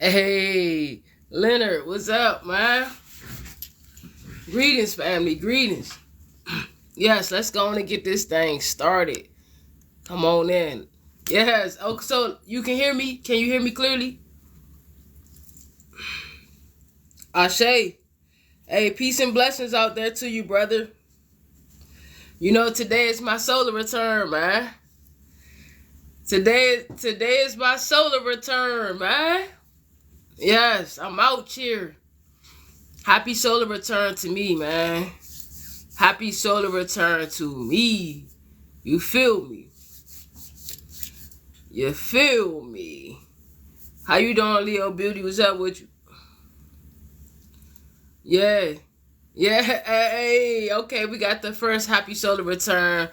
Hey, Leonard, what's up, man? Greetings, family, greetings. Yes, let's go on and get this thing started. Come on in. Yes. Oh, so you can hear me? Can you hear me clearly? Ashe. Hey, peace and blessings out there to you, brother. You know, today is my solar return, man. Today is my solar return, man. Yes, I'm out here. Happy solar return to me, man. Happy solar return to me. You feel me? You feel me? How you doing, Leo Beauty? What's up with you? Yeah. Yeah, hey, okay, we got the first happy solar return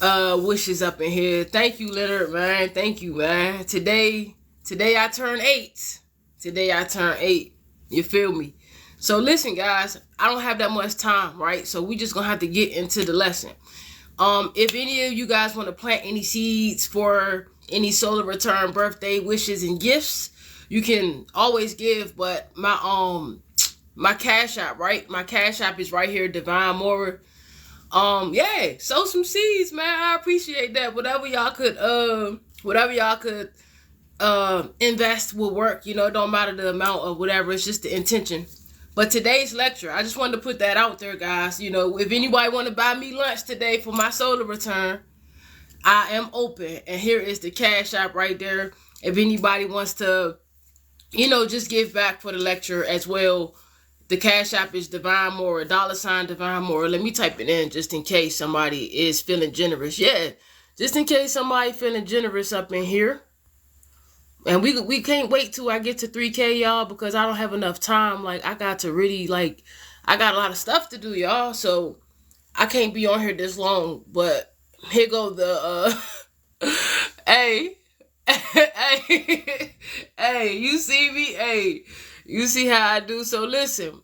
wishes up in here. Thank you, Leonard, man. Thank you, man. Today I turn 8. Today I turn 8. You feel me? So listen, guys, I don't have that much time, right? So we just gonna have to get into the lesson. If any of you guys want to plant any seeds for any solar return birthday wishes and gifts, you can always give, but my cash app, right? My cash app is right here, Divine Mora. Yeah, sow some seeds, man. I appreciate that. Whatever y'all could invest will work. You know, it don't matter the amount or whatever. It's just the intention. But today's lecture, I just wanted to put that out there, guys. You know, if anybody want to buy me lunch today for my solar return, I am open. And here is the cash app right there. If anybody wants to, you know, just give back for the lecture as well, the cash app is Divine Mora, $ Divine Mora. Let me type it in just in case somebody is feeling generous. Yeah, just in case somebody feeling generous up in here. And we can't wait till I get to 3K, y'all, because I don't have enough time. Like, I got to really, like, I got a lot of stuff to do, y'all. So, I can't be on here this long. But, here go the, hey, hey, hey, you see me? Hey, you see how I do? So, listen,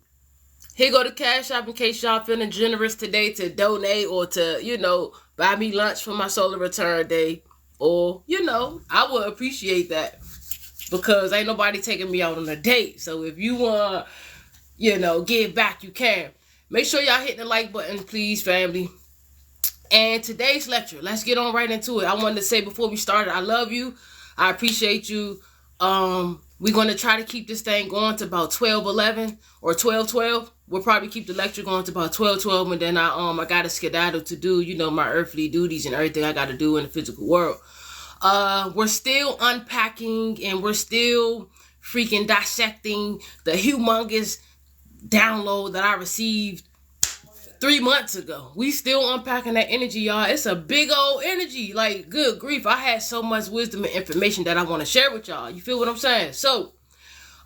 here go the cash app in case y'all feeling generous today to donate or to, you know, buy me lunch for my solar return day. Or, you know, I would appreciate that. Because ain't nobody taking me out on a date. So if you want, you know, give back, you can. Make sure y'all hit the like button, please, family. And today's lecture, let's get on right into it. I wanted to say before we started, I love you. I appreciate you. We're going to try to keep this thing going to about 12:11 or 12:12. We'll probably keep the lecture going to about 12:12. And then I got a skedaddle to do, you know, my earthly duties and everything I got to do in the physical world. We're still unpacking and we're still freaking dissecting the humongous download that I received 3 months ago. We still unpacking that energy, y'all. It's a big old energy. Like, good grief. I had so much wisdom and information that I want to share with y'all. You feel what I'm saying? So,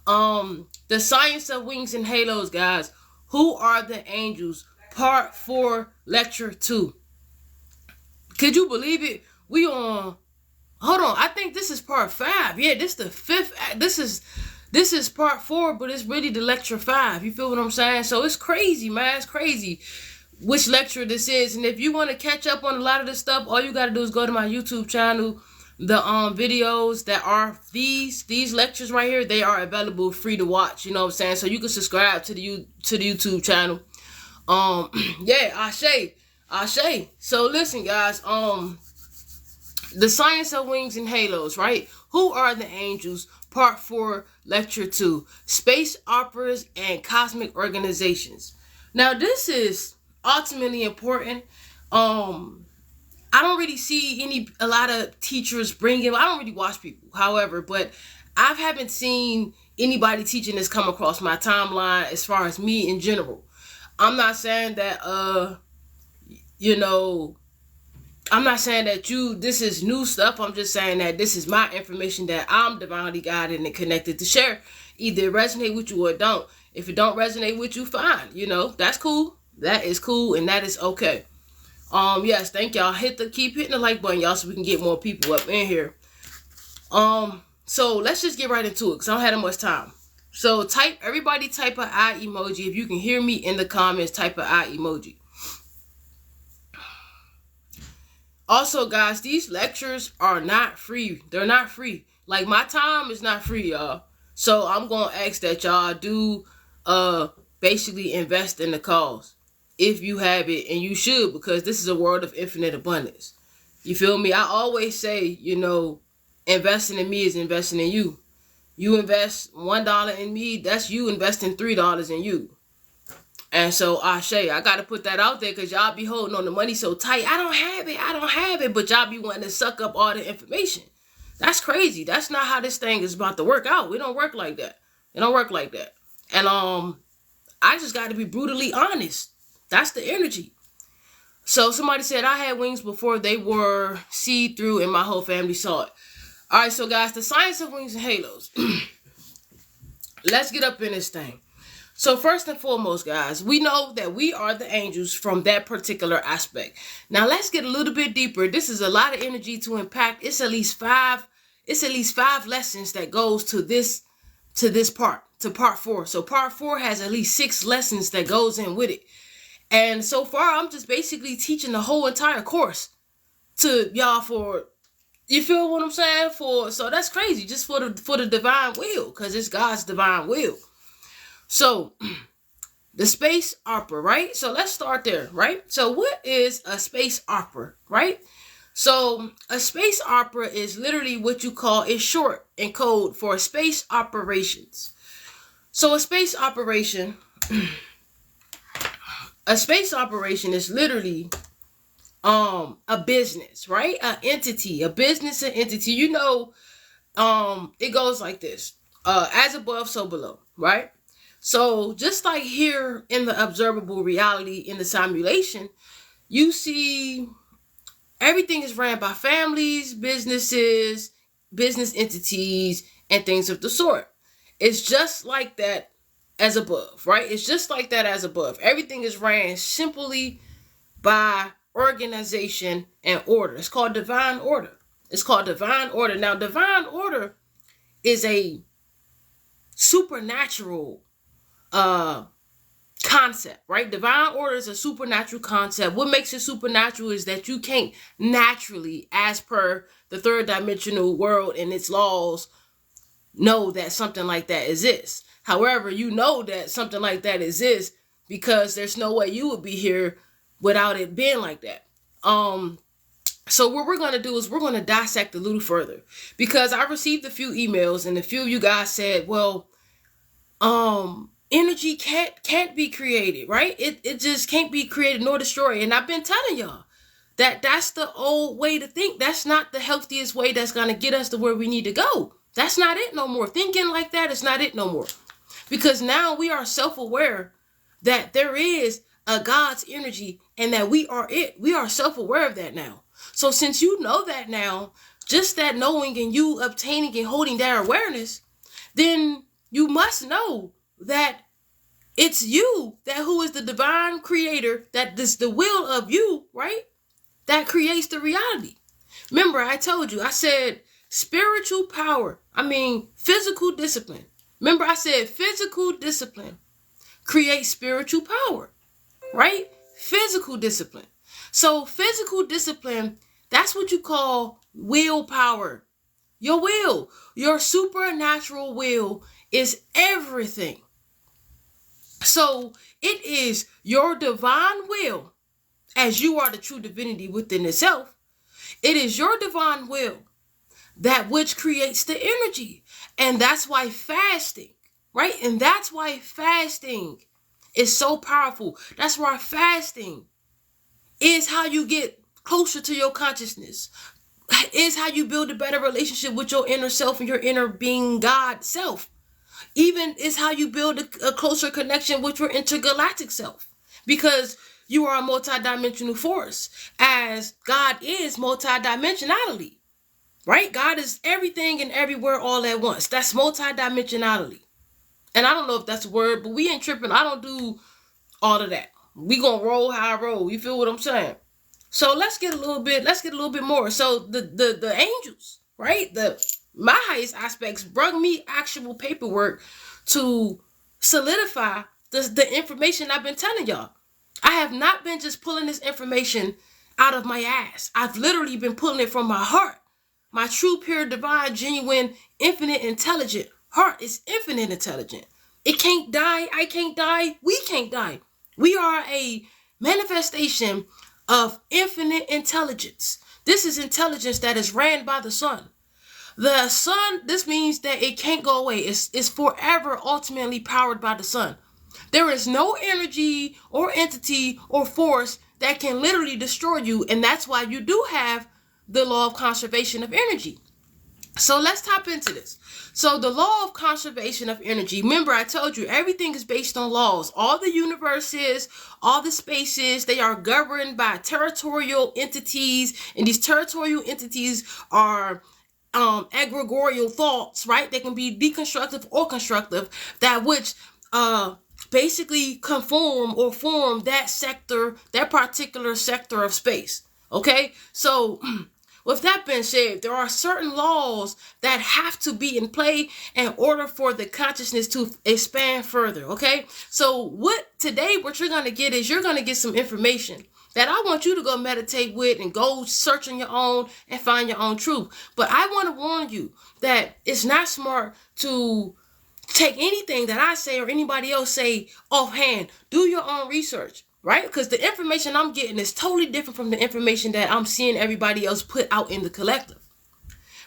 the science of wings and halos, guys. Who are the angels? Part 4, lecture 2. Could you believe it? We on... Hold on, I think this is part 5. Yeah, this is the 5th. This is part 4, but it's really the lecture 5. You feel what I'm saying? So it's crazy, man. It's crazy which lecture this is. And if you want to catch up on a lot of this stuff, all you got to do is go to my YouTube channel. The videos that are these lectures right here, they are available free to watch. You know what I'm saying? So you can subscribe to the YouTube channel. Yeah, Ashe. So listen, guys. The science of wings and halos, right? Who are the angels? Part 4, lecture 2. Space operas and cosmic organizations. Now, this is ultimately important. I don't really see a lot of teachers bring it. I don't really watch people, however, but I haven't seen anybody teaching this come across my timeline as far as me in general. I'm not saying that, you know, I'm not saying that this is new stuff. I'm just saying that this is my information that I'm divinely guided and connected to share. Either it resonate with you or it don't. If it don't resonate with you, fine. That's cool. That is cool and that is okay. Yes, thank y'all. Keep hitting the like button, y'all, so we can get more people up in here. So let's just get right into it because I don't have that much time. So everybody type an eye emoji. If you can hear me in the comments, type an eye emoji. Also, guys, these lectures are not free. They're not free. Like, my time is not free, y'all. So I'm going to ask that y'all do basically invest in the cause. If you have it, and you should, because this is a world of infinite abundance. You feel me? I always say, investing in me is investing in you. You invest $1 in me, that's you investing $3 in you. And so I got to put that out there because y'all be holding on the money so tight. I don't have it. But y'all be wanting to suck up all the information. That's crazy. That's not how this thing is about to work out. We don't work like that. It don't work like that. And I just got to be brutally honest. That's the energy. So somebody said I had wings before they were see-through and my whole family saw it. All right, so guys, the science of wings and halos. Let's get up in this thing. So first and foremost, guys, we know that we are the angels from that particular aspect. Now let's get a little bit deeper. This is a lot of energy to impact. It's at least five lessons that goes to this part, to part 4. So part 4 has at least 6 lessons that goes in with it. And so far, I'm just basically teaching the whole entire course to y'all for, you feel what I'm saying? So that's crazy, just for the divine will, because it's God's divine will. So, the space opera, right? So, let's start there, right? So, what is a space opera, right? So, a space opera is literally what you call, it's short in code for space operations. So, a space operation is literally a business, right? An entity, a business, an entity. It goes like this. As above, so below, right? So just like here in the observable reality in the simulation, you see everything is ran by families, businesses, business entities, and things of the sort. It's just like that as above, right? It's just like that as above. Everything is ran simply by organization and order. It's called divine order. Now, divine order is a supernatural concept, right? Divine order is a supernatural concept. What makes it supernatural is that you can't naturally, as per the third dimensional world and its laws, know that something like that exists. However, you know that something like that exists because there's no way you would be here without it being like that. So what we're going to do is we're going to dissect a little further, because I received a few emails and a few of you guys said, well, energy can't be created, right? It just can't be created nor destroyed. And I've been telling y'all that that's the old way to think. That's not the healthiest way that's going to get us to where we need to go. That's not it no more. Thinking like that is not it no more. Because now we are self-aware that there is a God's energy and that we are it. We are self-aware of that now. So since you know that now, just that knowing and you obtaining and holding that awareness, then you must know that it's you who is the divine creator, that is the will of you, right? That creates the reality. Remember, I told you, I said spiritual power. Physical discipline. Remember, I said physical discipline creates spiritual power, right? Physical discipline. So physical discipline, that's what you call willpower. Your will, your supernatural will is everything. So it is your divine will, as you are the true divinity within itself. It is your divine will that which creates the energy. And that's why fasting, right? And that's why fasting is so powerful. That's why fasting is how you get closer to your consciousness. Is how you build a better relationship with your inner self and your inner being God self. Even is how you build a closer connection with your intergalactic self. Because you are a multidimensional force, as God is multidimensionality, right? God is everything and everywhere all at once. That's multidimensionality. And I don't know if that's a word, but we ain't tripping. I don't do all of that. We gonna roll how I roll. You feel what I'm saying? So let's get a little bit more. So the angels, right? My highest aspects brought me actual paperwork to solidify the information I've been telling y'all. I have not been just pulling this information out of my ass. I've literally been pulling it from my heart. My true, pure, divine, genuine, infinite, intelligent heart is infinite intelligent. It can't die. I can't die. We can't die. We are a manifestation of infinite intelligence. This is intelligence that is ran by the sun. The sun, this means that it can't go away. It's forever ultimately powered by the sun. There is no energy or entity or force that can literally destroy you. And that's why you do have the law of conservation of energy. So let's tap into this. So the law of conservation of energy, remember I told you everything is based on laws. All the universes, all the spaces, they are governed by territorial entities, and these territorial entities are egregorial thoughts, right? They can be deconstructive or constructive, that which basically conform or form that sector, that particular sector of space. Okay, so with that being said, there are certain laws that have to be in play in order for the consciousness to expand further, okay? So what you're going to get is you're going to get some information that I want you to go meditate with and go search on your own and find your own truth. But I want to warn you that it's not smart to take anything that I say or anybody else say offhand. Do your own research. Right? Because the information I'm getting is totally different from the information that I'm seeing everybody else put out in the collective.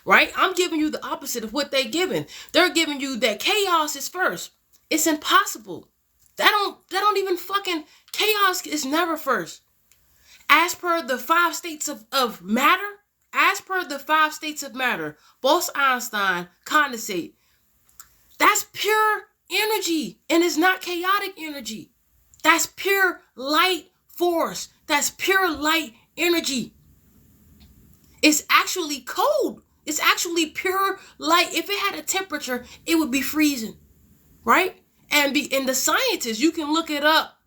Right? I'm giving you the opposite of what they're giving. They're giving you that chaos is first. It's impossible. That don't even fucking, chaos is never first. As per the 5 states of matter, Bose-Einstein, condensate, that's pure energy, and it's not chaotic energy. That's pure light force. That's pure light energy. It's actually cold. It's actually pure light. If it had a temperature, it would be freezing, right? And in the scientists, you can look it up.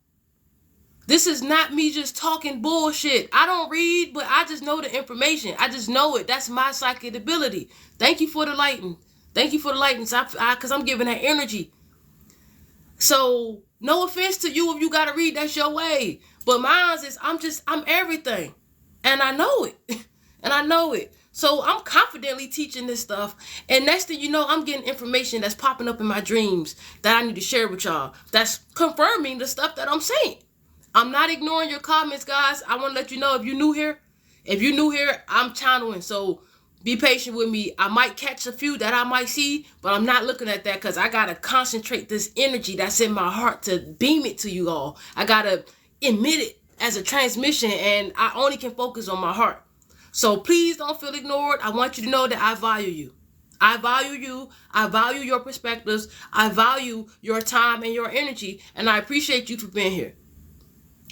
This is not me just talking bullshit. I don't read, but I just know the information. I just know it. That's my psychic ability. Thank you for the lighting. Thank you for the lighting, because I'm giving that energy. So no offense to you if you gotta read, that's your way. But mine is I'm everything. And I know it. And I know it. So I'm confidently teaching this stuff. And next thing you know, I'm getting information that's popping up in my dreams that I need to share with y'all. That's confirming the stuff that I'm saying. I'm not ignoring your comments, guys. I want to let you know if you're new here. I'm channeling. So be patient with me. I might catch a few that I might see, but I'm not looking at that because I got to concentrate this energy that's in my heart to beam it to you all. I got to emit it as a transmission, and I only can focus on my heart. So please don't feel ignored. I want you to know that I value you. I value you. I value your perspectives. I value your time and your energy, and I appreciate you for being here.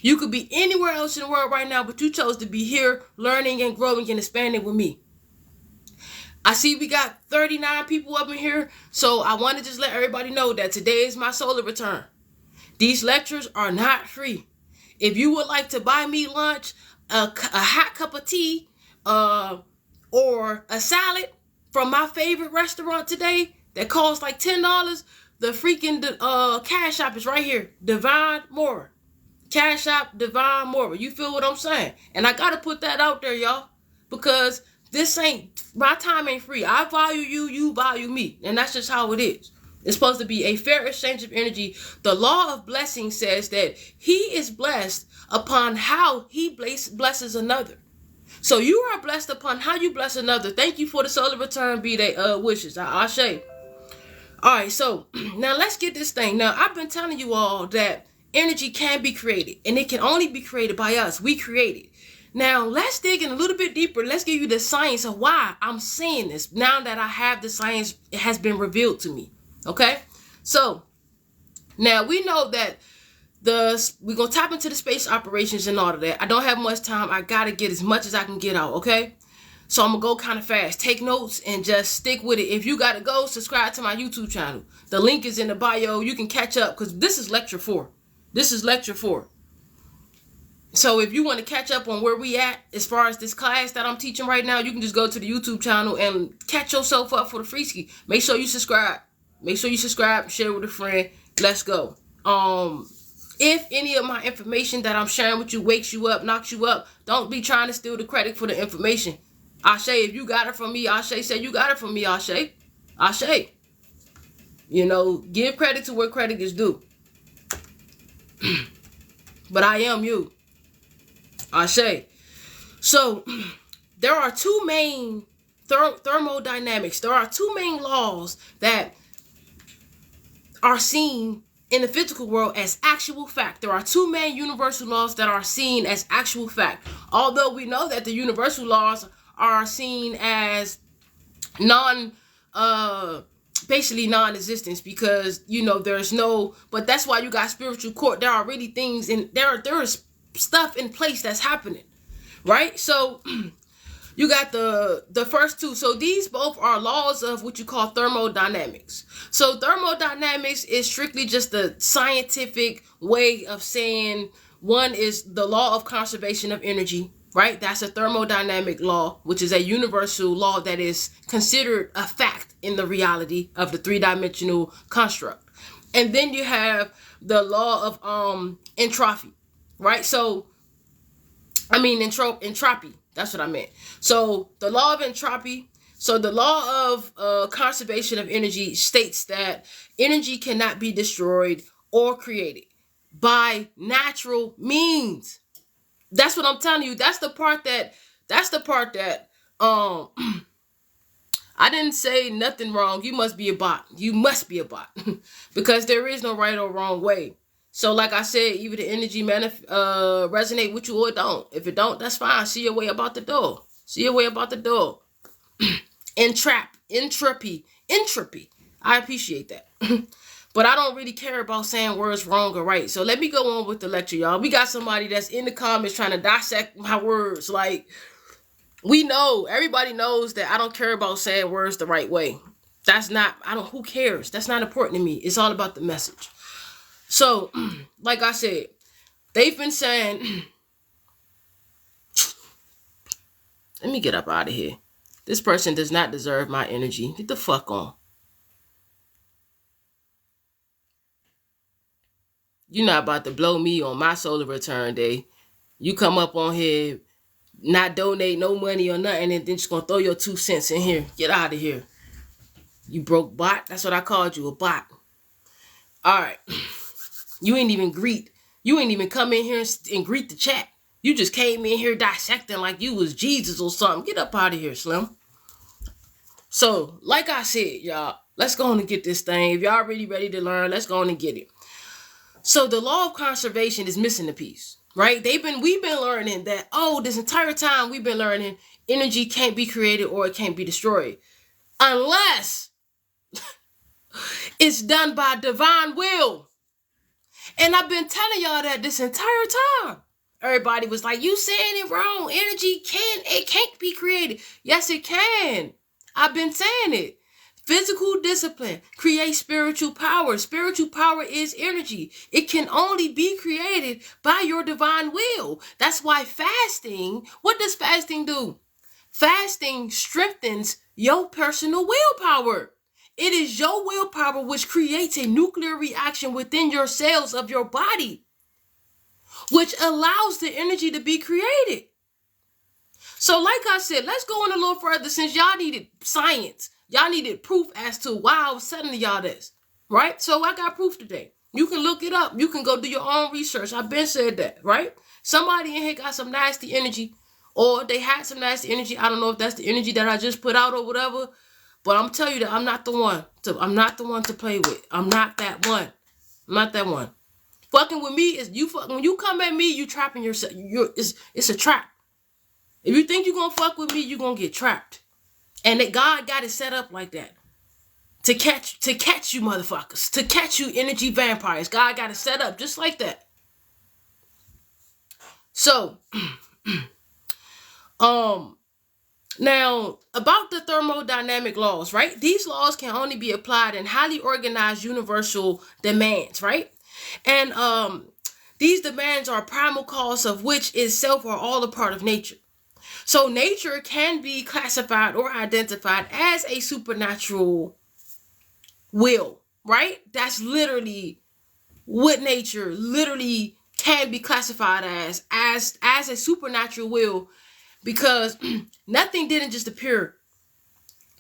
You could be anywhere else in the world right now, but you chose to be here learning and growing and expanding with me. I see we got 39 people up in here, so I want to just let everybody know that today is my solar return. These lectures are not free. If you would like to buy me lunch, a hot cup of tea, or a salad from my favorite restaurant today that costs like $10, the freaking Cash App is right here. Divine Mora. Cash App Divine Mora. You feel what I'm saying? And I got to put that out there, y'all, because my time ain't free. I value you, you value me. And that's just how it is. It's supposed to be a fair exchange of energy. The law of blessing says that he is blessed upon how he blesses another. So you are blessed upon how you bless another. Thank you for the solar return, be-day wishes. Ashe. All right, so now let's get this thing. Now, I've been telling you all that energy can be created, and it can only be created by us. We create it. Now, let's dig in a little bit deeper. Let's give you the science of why I'm saying this. Now that I have the science, it has been revealed to me. Okay? So, now we know that we're gonna tap into the space operations and all of that. I don't have much time. I gotta get as much as I can get out, okay? So I'm gonna go kind of fast. Take notes and just stick with it. If you gotta go, subscribe to my YouTube channel. The link is in the bio. You can catch up because this is lecture 4. This is lecture 4. So if you want to catch up on where we at as far as this class that I'm teaching right now, you can just go to the YouTube channel and catch yourself up for the free ski. Make sure you subscribe. Make sure you subscribe, share with a friend. Let's go. If any of my information that I'm sharing with you wakes you up, knocks you up, don't be trying to steal the credit for the information. Ashe, if you got it from me, Ashe, say you got it from me, Ashe. Ashe. You know, give credit to where credit is due. But I am you. Ashe. So, there are two main thermodynamics. There are two main laws that are seen in the physical world as actual fact. There are two main universal laws that are seen as actual fact. Although we know that the universal laws are seen as basically non-existence, because you know there's no, but that's why you got spiritual court. There are really things in there is stuff in place that's happening, right? So you got the first two. So these both are laws of what you call thermodynamics. So thermodynamics is strictly just the scientific way of saying one is the law of conservation of energy, right? That's a thermodynamic law, which is a universal law that is considered a fact in the reality of the three-dimensional construct. And then you have the law of entropy, right? So, I mean entropy. That's what I meant. So the law of entropy. So the law of conservation of energy states that energy cannot be destroyed or created by natural means. That's what I'm telling you. That's the part that I didn't say nothing wrong. You must be a bot. You must be a bot. Because there is no right or wrong way. So like I said, either the energy resonate with you or it don't. If it don't, that's fine. See your way about the door. See your way about the door. Entropy. I appreciate that. But I don't really care about saying words wrong or right. So let me go on with the lecture, y'all. We got somebody that's in the comments trying to dissect my words. Like, we know, everybody knows that I don't care about saying words the right way. That's not, who cares? That's not important to me. It's all about the message. So, like I said, they've been saying, let me get up out of here. This person does not deserve my energy. Get the fuck on. You're not about to blow me on my solar return day. You come up on here, not donate no money or nothing, and then just gonna throw your 2 cents in here. Get out of here. You broke bot. That's what I called you, a bot. All right. You ain't even come in here and greet the chat. You just came in here dissecting like you was Jesus or something. Get up out of here, Slim. So, like I said, y'all, let's go on and get this thing. If y'all really ready to learn, let's go on and get it. So the law of conservation is missing a piece, right? We've been learning that, this entire time we've been learning energy can't be created or it can't be destroyed unless it's done by divine will. And I've been telling y'all that this entire time. Everybody was like, you saying it wrong. Energy can't be created. Yes, it can. I've been saying it. Physical discipline creates spiritual power. Spiritual power is energy. It can only be created by your divine will. That's why fasting, what does fasting do? Fasting strengthens your personal willpower. It is your willpower which creates a nuclear reaction within your cells of your body, which allows the energy to be created. So like I said, let's go in a little further since y'all needed science. Y'all needed proof as to why I was telling y'all this, right? So I got proof today. You can look it up. You can go do your own research. I've been said that, right? Somebody in here got some nasty energy, or they had some nasty energy. I don't know if that's the energy that I just put out or whatever, but I'm telling you that I'm not the one to play with. I'm not that one. I'm not that one. Fucking with me is when you come at me, you trapping yourself. It's a trap. If you think you're gonna fuck with me, you're gonna get trapped. And that God got it set up like that. To catch you motherfuckers. To catch you energy vampires. God got it set up just like that. So, um, now about the thermodynamic laws, right? These laws can only be applied in highly organized universal demands, right? And these demands are primal cause of which itself are all a part of nature. So nature can be classified or identified as a supernatural will, right? That's literally what nature literally can be classified as a supernatural will, because nothing didn't just appear,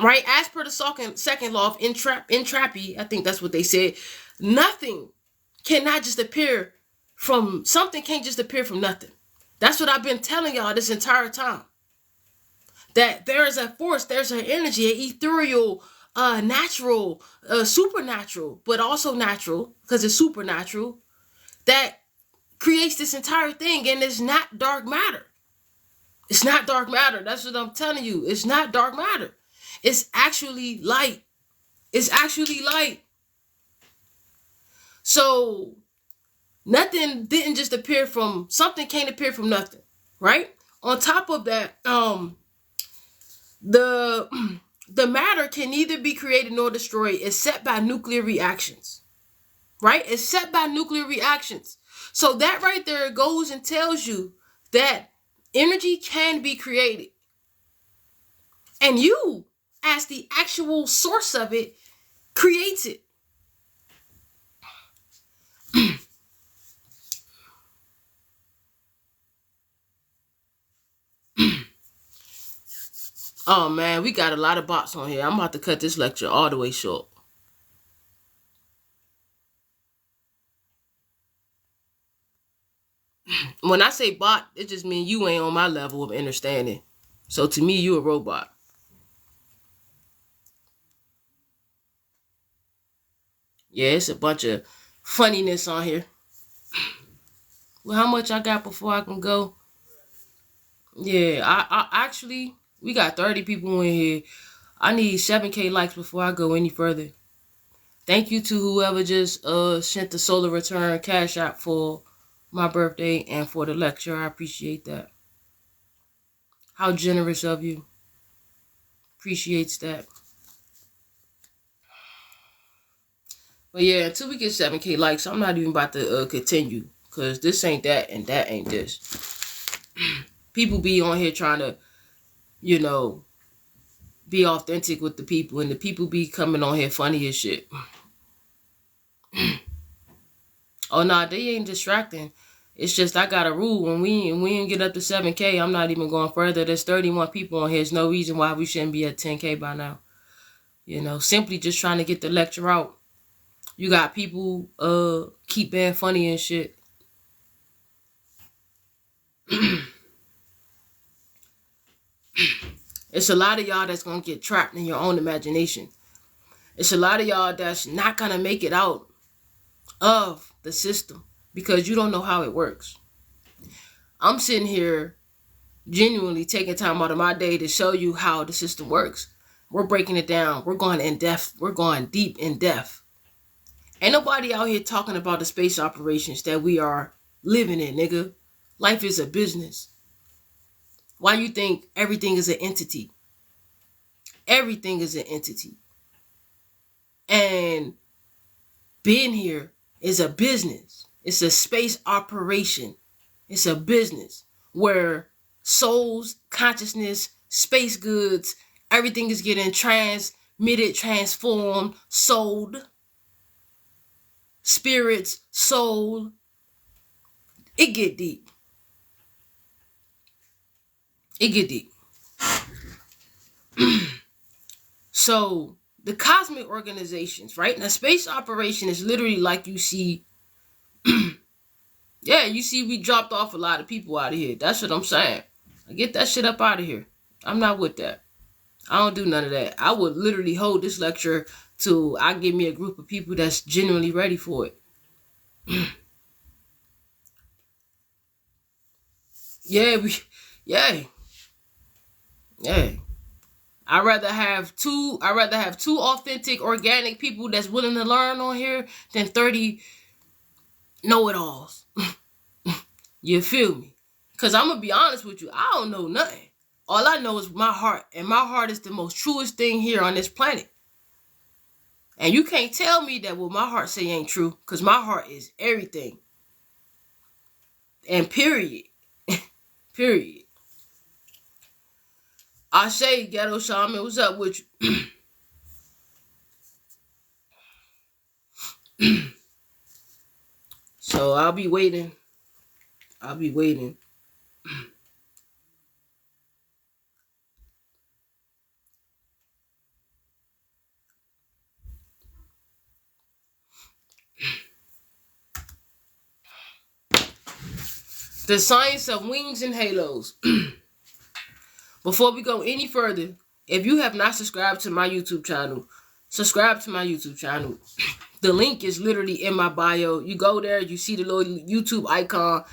right? As per the second law of entropy, I think that's what they said. Nothing cannot just appear from something, can't just appear from nothing. That's what I've been telling y'all this entire time. That there is a force, there's an energy, an ethereal, natural, supernatural, but also natural, because it's supernatural, that creates this entire thing, and it's not dark matter. It's not dark matter. That's what I'm telling you. It's not dark matter. It's actually light. It's actually light. So nothing didn't just appear from something, can't appear from nothing, right? On top of that, the the matter can neither be created nor destroyed except by nuclear reactions, right? Except by nuclear reactions. So that right there goes and tells you that energy can be created, and you, as the actual source of it, creates it. Oh man, we got a lot of bots on here. I'm about to cut this lecture all the way short. When I say bot, it just means you ain't on my level of understanding. So to me, you a robot. Yeah, it's a bunch of funniness on here. Well, how much I got before I can go? Yeah, I actually, we got 30 people in here. I need 7K likes before I go any further. Thank you to whoever just sent the solar return cash out for my birthday and for the lecture. I appreciate that. How generous of you. Appreciates that. But yeah, until we get 7K likes, I'm not even about to continue. Because this ain't that and that ain't this. People be on here trying to, you know, be authentic with the people. And the people be coming on here funny as shit. Oh, nah, they ain't distracting. It's just I got a rule. When we ain't get up to 7K, I'm not even going further. There's 31 people on here. There's no reason why we shouldn't be at 10K by now. You know, simply just trying to get the lecture out. You got people keep being funny and shit. It's a lot of y'all that's going to get trapped in your own imagination. It's a lot of y'all that's not going to make it out of the system because you don't know how it works. I'm sitting here genuinely taking time out of my day to show you how the system works. We're breaking it down. We're going in depth. We're going deep in depth. Ain't nobody out here talking about the space operations that we are living in, nigga. Life is a business. Why you think everything is an entity? Everything is an entity. And being here is a business. It's a space operation. It's a business where souls, consciousness, space goods, everything is getting transmitted, transformed, sold. Spirits, soul. It get deep. It get deep. So the cosmic organizations, right? Now space operation is literally like you see. Yeah, you see we dropped off a lot of people out of here. That's what I'm saying. Get that shit up out of here. I'm not with that. I don't do none of that. I would literally hold this lecture till I give me a group of people that's genuinely ready for it. Yeah, yeah. I'd rather have two authentic, organic people that's willing to learn on here than 30 know-it-alls. You feel me? Because I'm going to be honest with you, I don't know nothing. All I know is my heart. And my heart is the most truest thing here on this planet. And you can't tell me that what my heart say ain't true. Because my heart is everything. And period. Period. I say, Ghetto Shaman, what's up with you? So I'll be waiting. I'll be waiting. The science of wings and halos. Before we go any further, if you have not subscribed to my YouTube channel, subscribe to my YouTube channel. The link is literally in my bio. You go there, you see the little YouTube icon,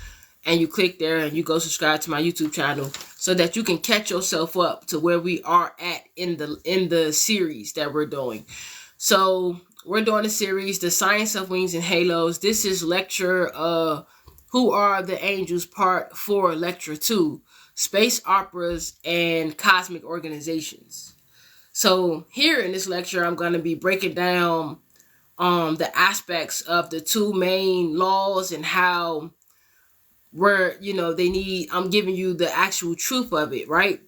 and you click there and you go subscribe to my YouTube channel so that you can catch yourself up to where we are at in the series that we're doing. So we're doing a series, The Science of Wings and Halos. This is lecture Who Are the Angels, Part 4, Lecture 2, Space Operas and Cosmic Organizations. So here in this lecture, I'm going to be breaking down the aspects of the two main laws and how I'm giving you the actual truth of it, right?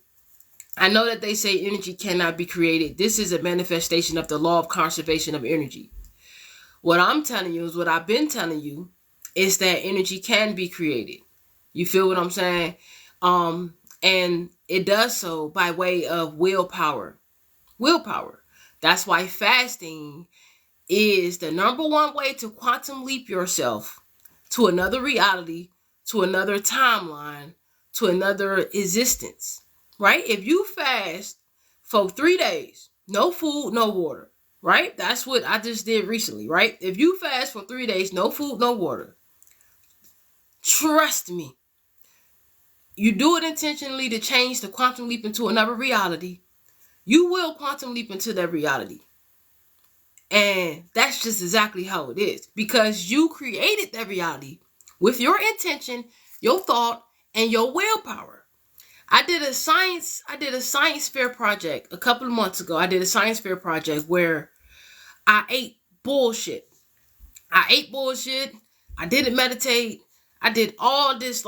I know that they say energy cannot be created. This is a manifestation of the law of conservation of energy. What I'm telling you is what I've been telling you is that energy can be created. You feel what I'm saying? And it does so by way of willpower. Willpower. That's why fasting is the number one way to quantum leap yourself to another reality, to another timeline, to another existence, right? If you fast for 3 days, no food, no water, right? That's what I just did recently, right? If you fast for 3 days, no food, no water, trust me, you do it intentionally to change the quantum leap into another reality, you will quantum leap into that reality. And that's just exactly how it is. Because you created that reality with your intention, your thought, and your willpower. I did a science fair project a couple of months ago. I did a science fair project where I ate bullshit. I didn't meditate. I did all this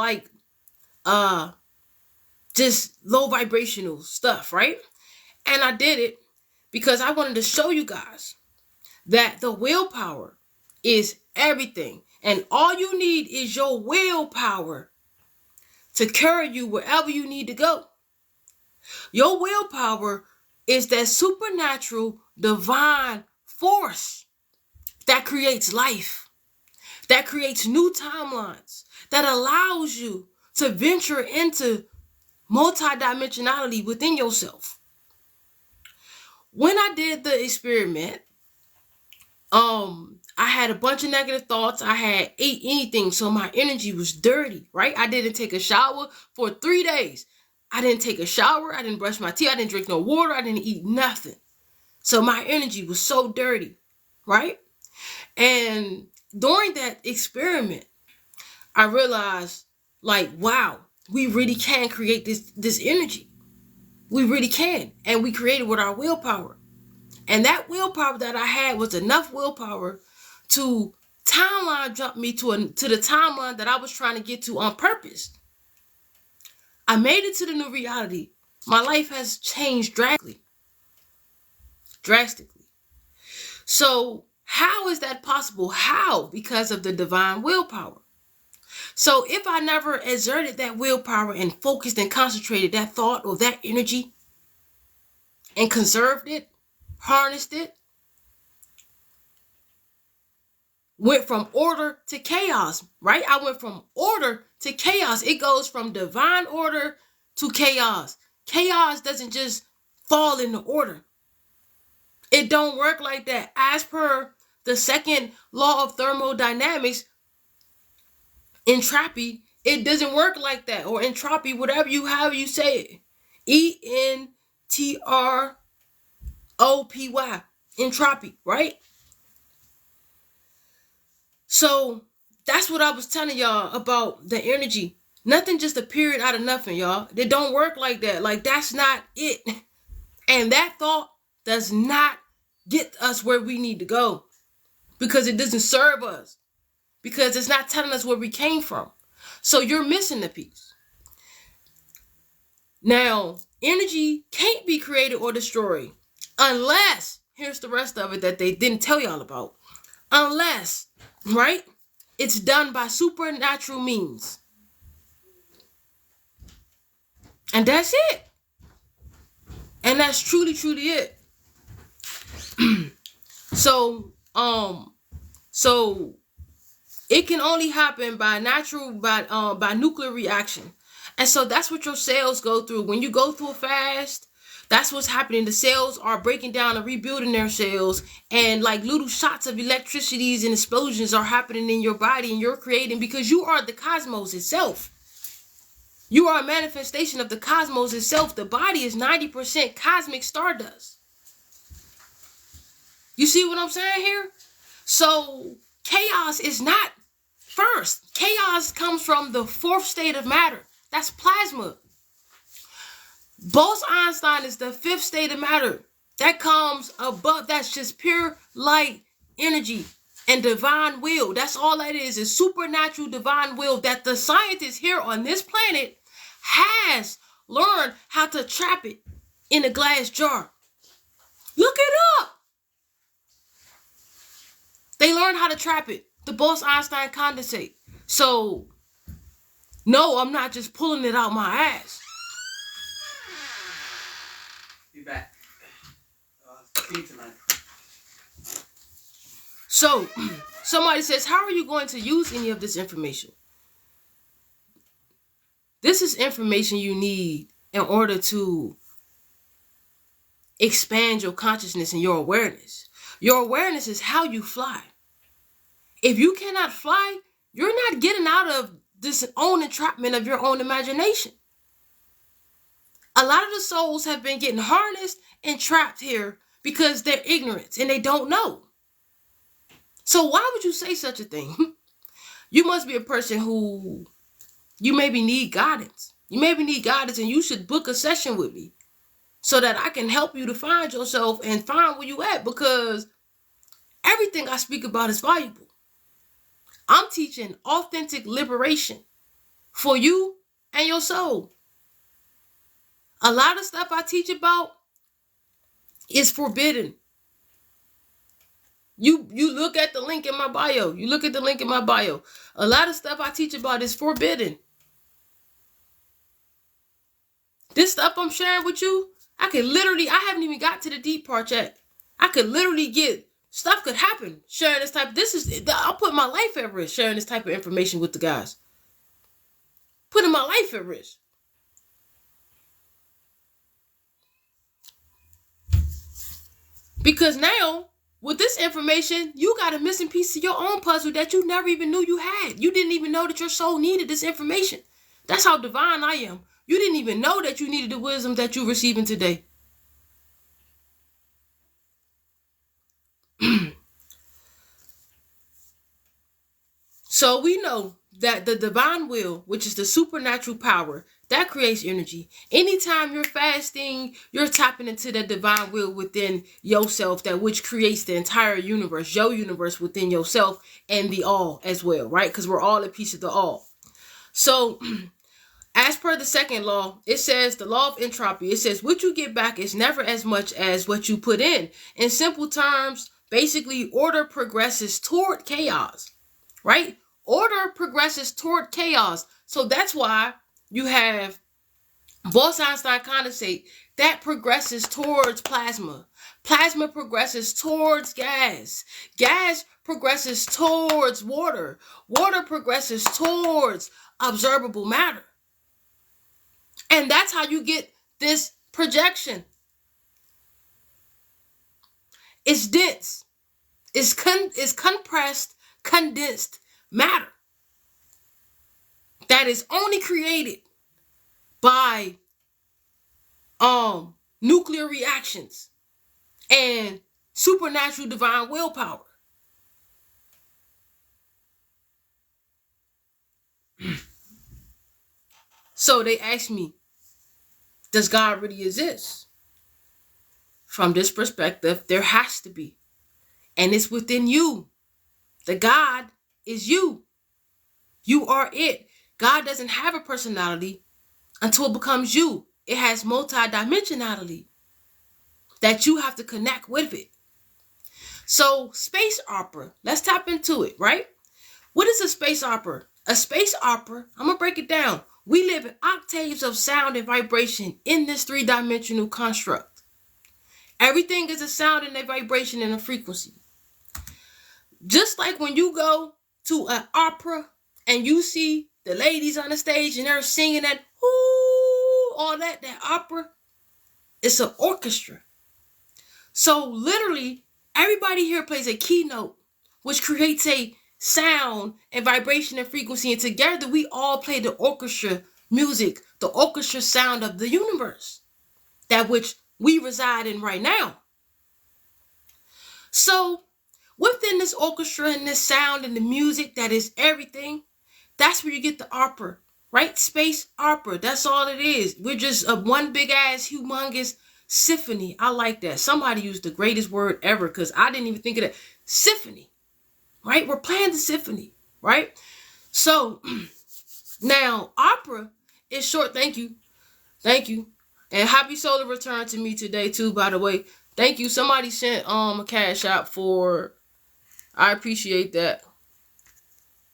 just low vibrational stuff, right? And I did it because I wanted to show you guys that the willpower is everything. And all you need is your willpower to carry you wherever you need to go. Your willpower is that supernatural divine force that creates life, that creates new timelines, that allows you to venture into multidimensionality within yourself. When I did the experiment, I had a bunch of negative thoughts. I had ate anything, so my energy was dirty, right? I didn't take a shower for 3 days. I didn't take a shower. I didn't brush my teeth. I didn't drink no water. I didn't eat nothing. So my energy was so dirty, right? And during that experiment, I realized, wow, we really can create this energy. We really can. And we created with our willpower. And that willpower that I had was enough willpower to timeline jump me to the timeline that I was trying to get to on purpose. I made it to the new reality. My life has changed drastically. So how is that possible? How? Because of the divine willpower. So if I never exerted that willpower and focused and concentrated that thought or that energy and conserved it, harnessed it, went from order to chaos, right? I went from order to chaos. It goes from divine order to chaos. Chaos doesn't just fall into order. It don't work like that. As per the second law of thermodynamics, entropy, it doesn't work like that. Or entropy, whatever you say it. ENTROPY. Entropy, right? So that's what I was telling y'all about the energy. Nothing just appeared out of nothing, y'all. It don't work like that. Like, that's not it. And that thought does not get us where we need to go, because it doesn't serve us, because it's not telling us where we came from. So you're missing the piece. Now, energy can't be created or destroyed unless, here's the rest of it that they didn't tell y'all about, unless, right, it's done by supernatural means. And that's it. And that's truly, truly it. So it can only happen by by nuclear reaction. And so that's what your cells go through. When you go through a fast, that's what's happening. The cells are breaking down and rebuilding their cells. And like little shots of electricities and explosions are happening in your body, and you're creating, because you are the cosmos itself. You are a manifestation of the cosmos itself. The body is 90% cosmic stardust. You see what I'm saying here? So chaos is not first. Chaos comes from the fourth state of matter. That's plasma. Bose-Einstein is the fifth state of matter. That comes above. That's just pure light energy and divine will. That's all that is supernatural divine will that the scientist here on this planet has learned how to trap it in a glass jar. Look it up. They learned how to trap it. The Bose-Einstein condensate. So, no, I'm not just pulling it out my ass. Be back. Tonight. So, somebody says, how are you going to use any of this information? This is information you need in order to expand your consciousness and your awareness. Your awareness is how you fly. If you cannot fly, you're not getting out of this own entrapment of your own imagination. A lot of the souls have been getting harnessed and trapped here because they're ignorant and they don't know. So why would you say such a thing? You must be a person who you maybe need guidance. You maybe need guidance, and you should book a session with me so that I can help you to find yourself and find where you at, because everything I speak about is valuable. I'm teaching authentic liberation for you and your soul. A lot of stuff I teach about is forbidden. You look at the link in my bio. You look at the link in my bio. A lot of stuff I teach about is forbidden. This stuff I'm sharing with you, I haven't even got to the deep part yet. I could literally stuff could happen sharing this type. I'll put my life at risk sharing this type of information with the guys. Putting my life at risk. Because now, with this information, you got a missing piece of your own puzzle that you never even knew you had. You didn't even know that your soul needed this information. That's how divine I am. You didn't even know that you needed the wisdom that you're receiving today. So we know that the divine will, which is the supernatural power, that creates energy. Anytime you're fasting, you're tapping into the divine will within yourself, that which creates the entire universe, your universe within yourself, and the all as well, right? Because we're all a piece of the all. So as per the second law, it says the law of entropy. It says what you get back is never as much as what you put in. In simple terms, basically, order progresses toward chaos, right? Order progresses toward chaos. So that's why you have Bose-Einstein condensate that progresses towards plasma. Plasma progresses towards gas. Gas progresses towards water. Water progresses towards observable matter. And that's how you get this projection. It's dense. It's compressed, condensed matter that is only created by nuclear reactions and supernatural divine willpower. So they asked me, does God really exist? From this perspective, there has to be. And it's within you. The God is you. You are it. God doesn't have a personality until it becomes you. It has multi-dimensionality that you have to connect with it. So space opera, let's tap into it, right? What is a space opera? A space opera, I'm going to break it down. We live in octaves of sound and vibration in this three-dimensional construct. Everything is a sound and a vibration and a frequency. Just like when you go to an opera and you see the ladies on the stage and they're singing that, ooh, all that opera, it's an orchestra. So literally, everybody here plays a keynote, which creates a sound and vibration and frequency. And together, we all play the orchestra music, the orchestra sound of the universe, that which we reside in right now. So within this orchestra and this sound and the music that is everything, that's where you get the opera, right? Space opera. That's all it is. We're just a one big ass humongous symphony. I like that. Somebody used the greatest word ever because I didn't even think of that. Symphony, right? We're playing the symphony, right? So now opera is short. Thank you. Thank you. And happy solar return to me today too, by the way. Thank you. Somebody sent a cash out for, I appreciate that.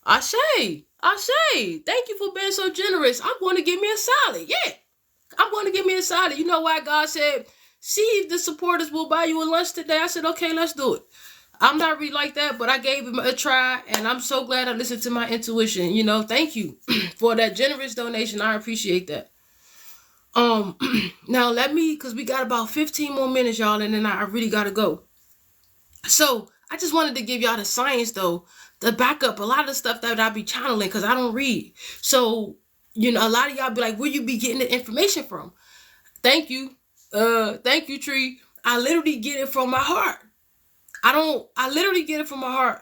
Ashe. Thank you for being so generous. I'm going to give me a salad. Yeah. I'm going to give me a salad. You know why God said, see if the supporters will buy you a lunch today? I said, okay, let's do it. I'm not really like that, but I gave him a try, and I'm so glad I listened to my intuition. You know, thank you for that generous donation. I appreciate that. Now let me, because we got about 15 more minutes, y'all, and then I really got to go. So I just wanted to give y'all the science, though, to back up a lot of the stuff that I be channeling, because I don't read. So, you know, a lot of y'all be like, where you be getting the information from? Thank you. Thank you, Tree. I literally get it from my heart. I literally get it from my heart.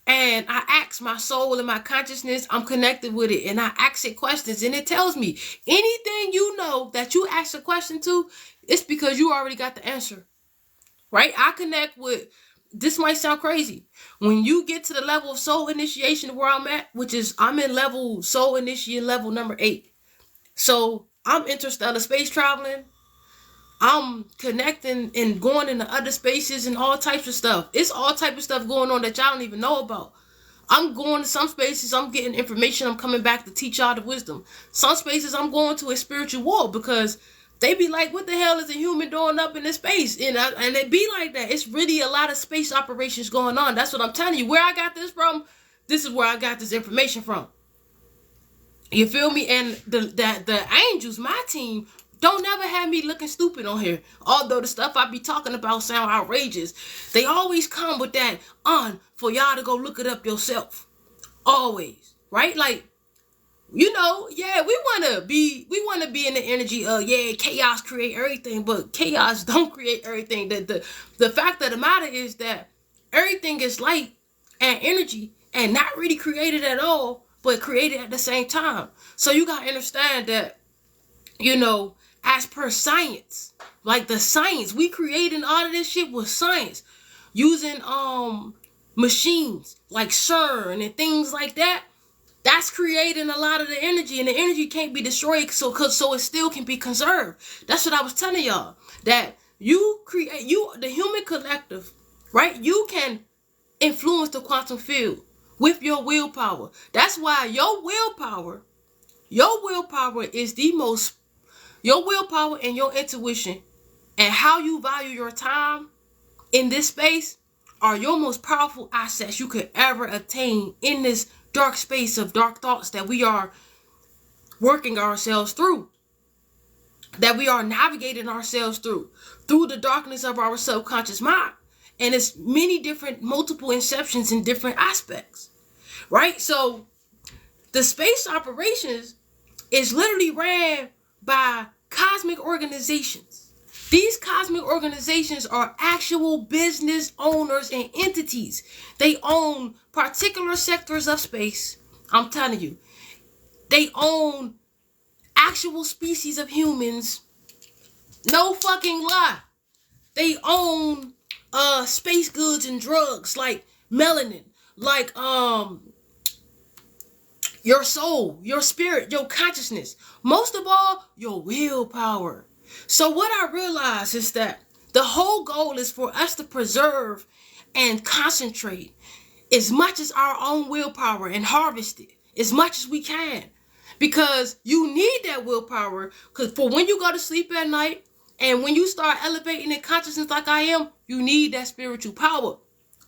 And I ask my soul and my consciousness, I'm connected with it. And I ask it questions and it tells me anything you know that you ask a question to, it's because you already got the answer, right? I connect with, this might sound crazy. When you get to the level of soul initiation where I'm at, which is I'm in level soul initiation level number 8. So I'm interstellar space traveling. I'm connecting and going into other spaces and all types of stuff. It's all type of stuff going on that y'all don't even know about. I'm going to some spaces, I'm getting information, I'm coming back to teach y'all the wisdom. Some spaces I'm going to a spiritual war because they be like, what the hell is a human doing up in this space? And it be like that. It's really a lot of space operations going on. That's what I'm telling you. Where I got this from, this is where I got this information from. You feel me? And the angels, my team, don't never have me looking stupid on here. Although the stuff I be talking about sound outrageous, they always come with that on for y'all to go look it up yourself. Always, right? Like, you know, yeah, we wanna be in the energy of, yeah, chaos create everything, but chaos don't create everything. The fact of the matter is that everything is light and energy and not really created at all, but created at the same time. So you gotta understand that, you know, as per science, like the science, we creating all of this shit with science, using machines like CERN and things like that. That's creating a lot of the energy, and the energy can't be destroyed, so it still can be conserved. That's what I was telling y'all, that you create, the human collective, right? You can influence the quantum field with your willpower. That's why your willpower is the most. Your willpower and your intuition and how you value your time in this space are your most powerful assets you could ever attain in this dark space of dark thoughts that we are working ourselves through, that we are navigating ourselves through the darkness of our subconscious mind. And it's many different, multiple inceptions in different aspects, right? So the space operations is literally ran by cosmic organizations. These cosmic organizations are actual business owners and entities. They own particular sectors of space. I'm telling you, they own actual species of humans, no fucking lie, they own space goods and drugs like melanin, like your soul, your spirit, your consciousness, most of all, your willpower. So what I realize is that the whole goal is for us to preserve and concentrate as much as our own willpower and harvest it as much as we can. Because you need that willpower, because for when you go to sleep at night and when you start elevating in consciousness like I am, you need that spiritual power.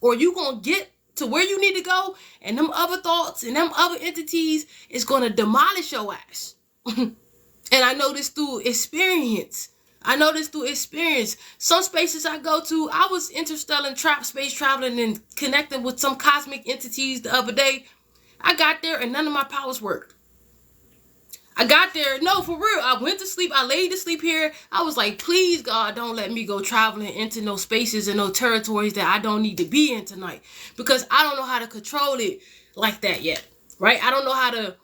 Or you gonna get to where you need to go, and them other thoughts and them other entities is gonna demolish your ass. And I know this through experience. Some spaces I go to, I was interstellar space traveling and connecting with some cosmic entities the other day. I got there and none of my powers worked. I got there, no, for real. I went to sleep. I laid to sleep here. I was like, please, God, don't let me go traveling into no spaces and no territories that I don't need to be in tonight. Because I don't know how to control it like that yet, right? I don't know how to,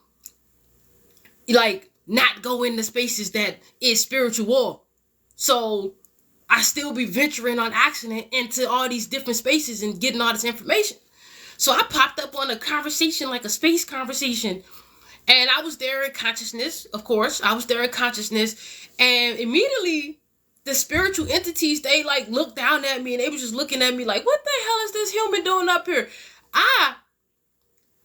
like, not go into spaces that is spiritual war. So I still be venturing on accident into all these different spaces and getting all this information. So I popped up on a conversation, like a space conversation. And I was there in consciousness, of course. I was there in consciousness. And immediately, the spiritual entities, they like looked down at me and they was just looking at me like, what the hell is this human doing up here? I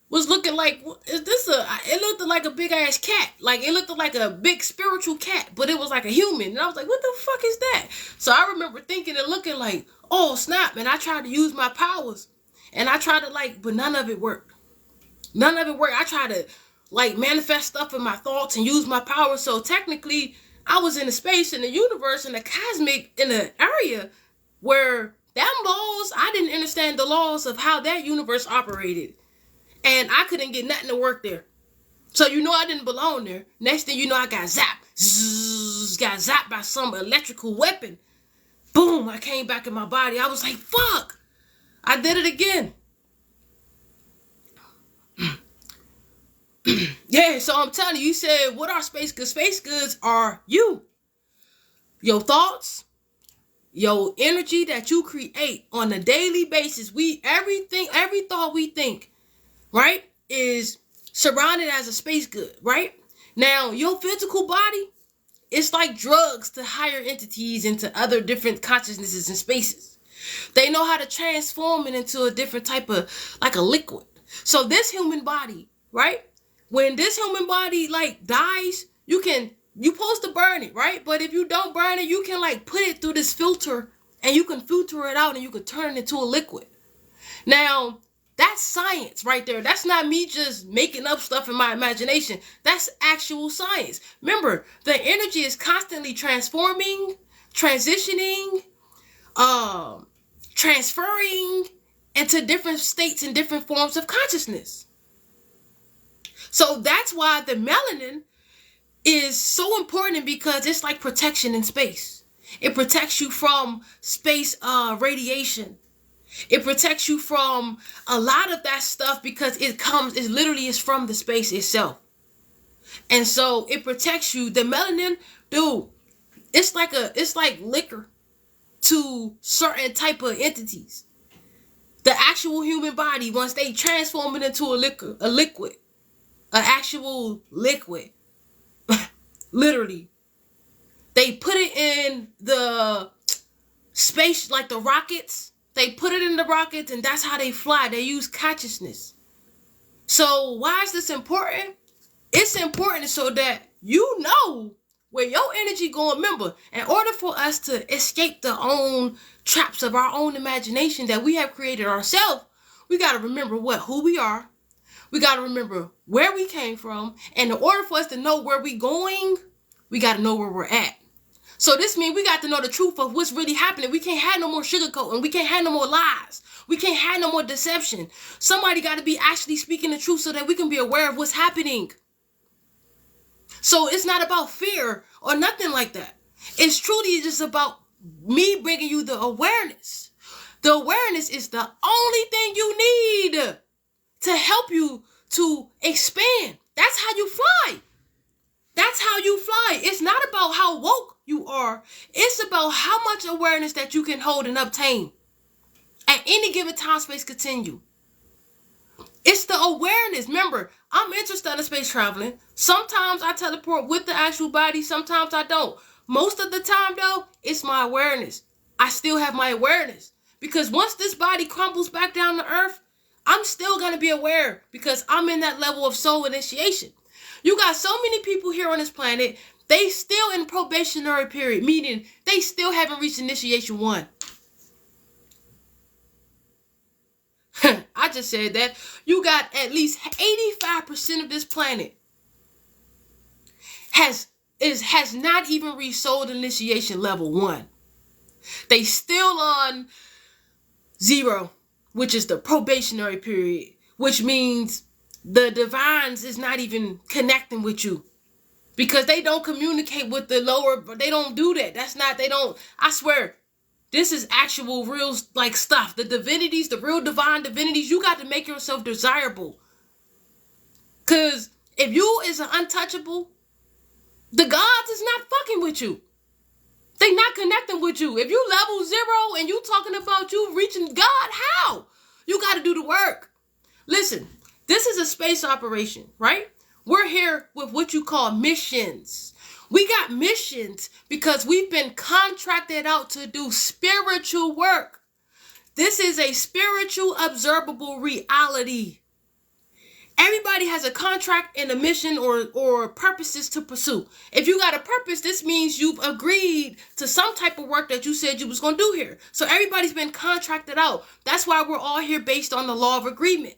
was looking like, it looked like a big ass cat. Like, it looked like a big spiritual cat, but it was like a human. And I was like, what the fuck is that? So I remember thinking and looking like, oh, snap. And I tried to use my powers. And I tried to but none of it worked. I tried to manifest stuff in my thoughts and use my power. So technically, I was in a space, in the universe, in the cosmic, in an area where them laws, I didn't understand the laws of how that universe operated. And I couldn't get nothing to work there. So I didn't belong there. Next thing you know, I got zapped. Got zapped by some electrical weapon. Boom, I came back in my body. I was like, fuck. I did it again. Yeah, so I'm telling you, you said, what are space goods? Space goods are you. Your thoughts, your energy that you create on a daily basis. Every thought we think, right, is surrounded as a space good, right? Now, your physical body, it's like drugs to higher entities into other different consciousnesses and spaces. They know how to transform it into a different type of, like a liquid. So this human body, right? When this human body dies, you supposed to burn it, right? But if you don't burn it, you can put it through this filter and you can filter it out and you can turn it into a liquid. Now, that's science right there. That's not me just making up stuff in my imagination. That's actual science. Remember, the energy is constantly transforming, transitioning, transferring into different states and different forms of consciousness. So that's why the melanin is so important, because it's like protection in space. It protects you from space radiation. It protects you from a lot of that stuff because it literally is from the space itself. And so it protects you. The melanin, dude, it's like liquor to certain type of entities. The actual human body, once they transform it into a liquid, an actual liquid, literally, they put it in the space, like the rockets. They put it in the rockets, and that's how they fly. They use consciousness. So why is this important? It's important so that you know where your energy going. Remember, in order for us to escape the own traps of our own imagination that we have created ourselves, we got to remember who we are. We got to remember where we came from. And in order for us to know where we're going, we got to know where we're at. So this means we got to know the truth of what's really happening. We can't have no more sugarcoating. We can't have no more lies. We can't have no more deception. Somebody got to be actually speaking the truth so that we can be aware of what's happening. So it's not about fear or nothing like that. It's truly just about me bringing you the awareness. The awareness is the only thing you need to help you to expand. That's how you fly. That's how you fly. It's not about how woke you are. It's about how much awareness that you can hold and obtain at any given time, space, continue. It's the awareness. Remember, I'm interested in space traveling. Sometimes I teleport with the actual body. Sometimes I don't. Most of the time, though, it's my awareness. I still have my awareness. Because once this body crumbles back down to earth, I'm still going to be aware because I'm in that level of soul initiation. You got so many people here on this planet, they still in probationary period, meaning they still haven't reached initiation 1. I just said that. You got at least 85% of this planet has not even reached soul initiation level 1. They still on 0, which is the probationary period, which means the divines is not even connecting with you because they don't communicate with the lower. They don't do that. That's not. They don't. I swear. This is actual real like stuff. The divinities, the real divine divinities, you got to make yourself desirable. Cause if you is an untouchable, the gods is not fucking with you. They not connecting with you. If you level 0 and you talking about you reaching God, how? You got to do the work. Listen, this is a space operation, right? We're here with what you call missions. We got missions because we've been contracted out to do spiritual work. This is a spiritual observable reality. Everybody has a contract and a mission or purposes to pursue. If you got a purpose, this means you've agreed to some type of work that you said you was going to do here. So everybody's been contracted out. That's why we're all here based on the law of agreement.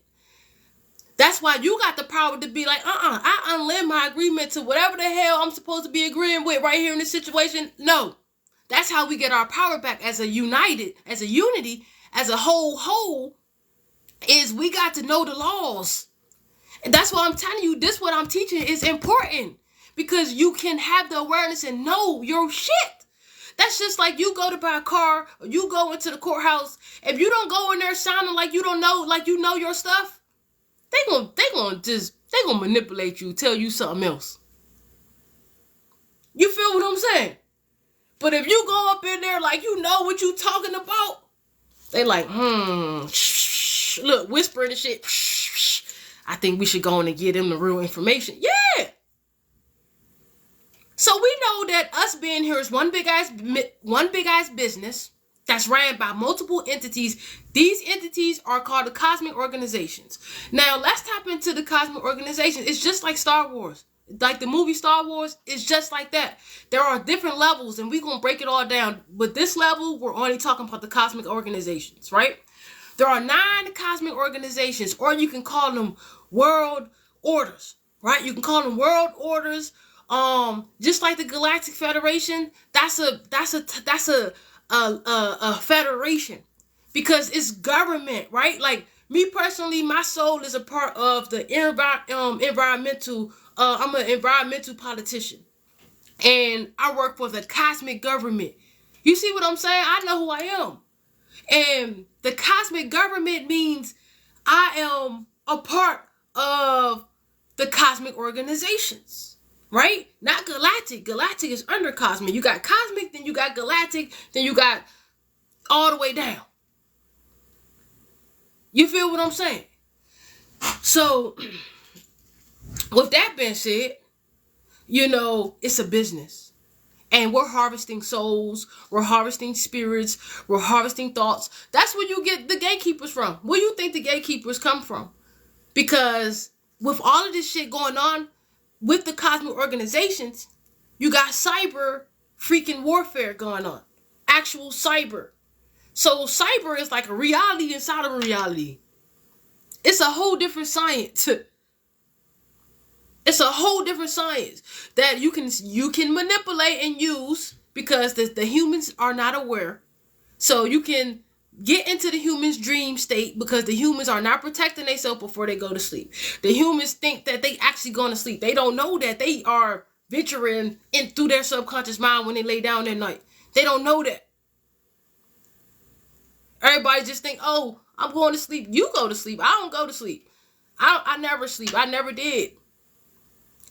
That's why you got the power to be like, I unlimit my agreement to whatever the hell I'm supposed to be agreeing with right here in this situation. No. That's how we get our power back as a united, as a unity, as a whole, is we got to know the laws. And that's why I'm telling you, this what I'm teaching is important. Because you can have the awareness and know your shit. That's just like you go to buy a car, or you go into the courthouse. If you don't go in there sounding like you don't know, like you know your stuff, they gonna manipulate you, tell you something else. You feel what I'm saying? But if you go up in there like you know what you talking about, they like, look, whispering and shit. I think we should go in and give them the real information. Yeah. So we know that us being here is one big ass business that's ran by multiple entities. These entities are called the cosmic organizations. Now, let's tap into the cosmic organizations. It's just like Star Wars. Like the movie Star Wars, it's just like that. There are different levels, and we're going to break it all down. But this level, we're only talking about the cosmic organizations, right? There are 9 cosmic organizations, or you can call them world orders, right? You can call them world orders. Just like the Galactic Federation, that's a federation because it's government, right? Like me personally, my soul is a part of the environmental. I'm an environmental politician, and I work for the cosmic government. You see what I'm saying? I know who I am, and the cosmic government means I am a part of the cosmic organizations. Right? Not galactic. Galactic is under cosmic. You got cosmic, then you got galactic, then you got all the way down. You feel what I'm saying? So, with that being said, you know, it's a business. And we're harvesting souls. We're harvesting spirits. We're harvesting thoughts. That's where you get the gatekeepers from. Where do you think the gatekeepers come from? Because with all of this shit going on, with the cosmic organizations, you got cyber freaking warfare going on. Actual cyber. So cyber is like a reality inside of a reality. It's a whole different science. It's a whole different science that you can manipulate and use because the humans are not aware. So you can get into the humans' dream state because the humans are not protecting themselves before they go to sleep. The humans think that they actually going to sleep. They don't know that they are venturing in through their subconscious mind when they lay down at night. They don't know that. Everybody just think, oh, I'm going to sleep. You go to sleep. I don't go to sleep. I never sleep. I never did.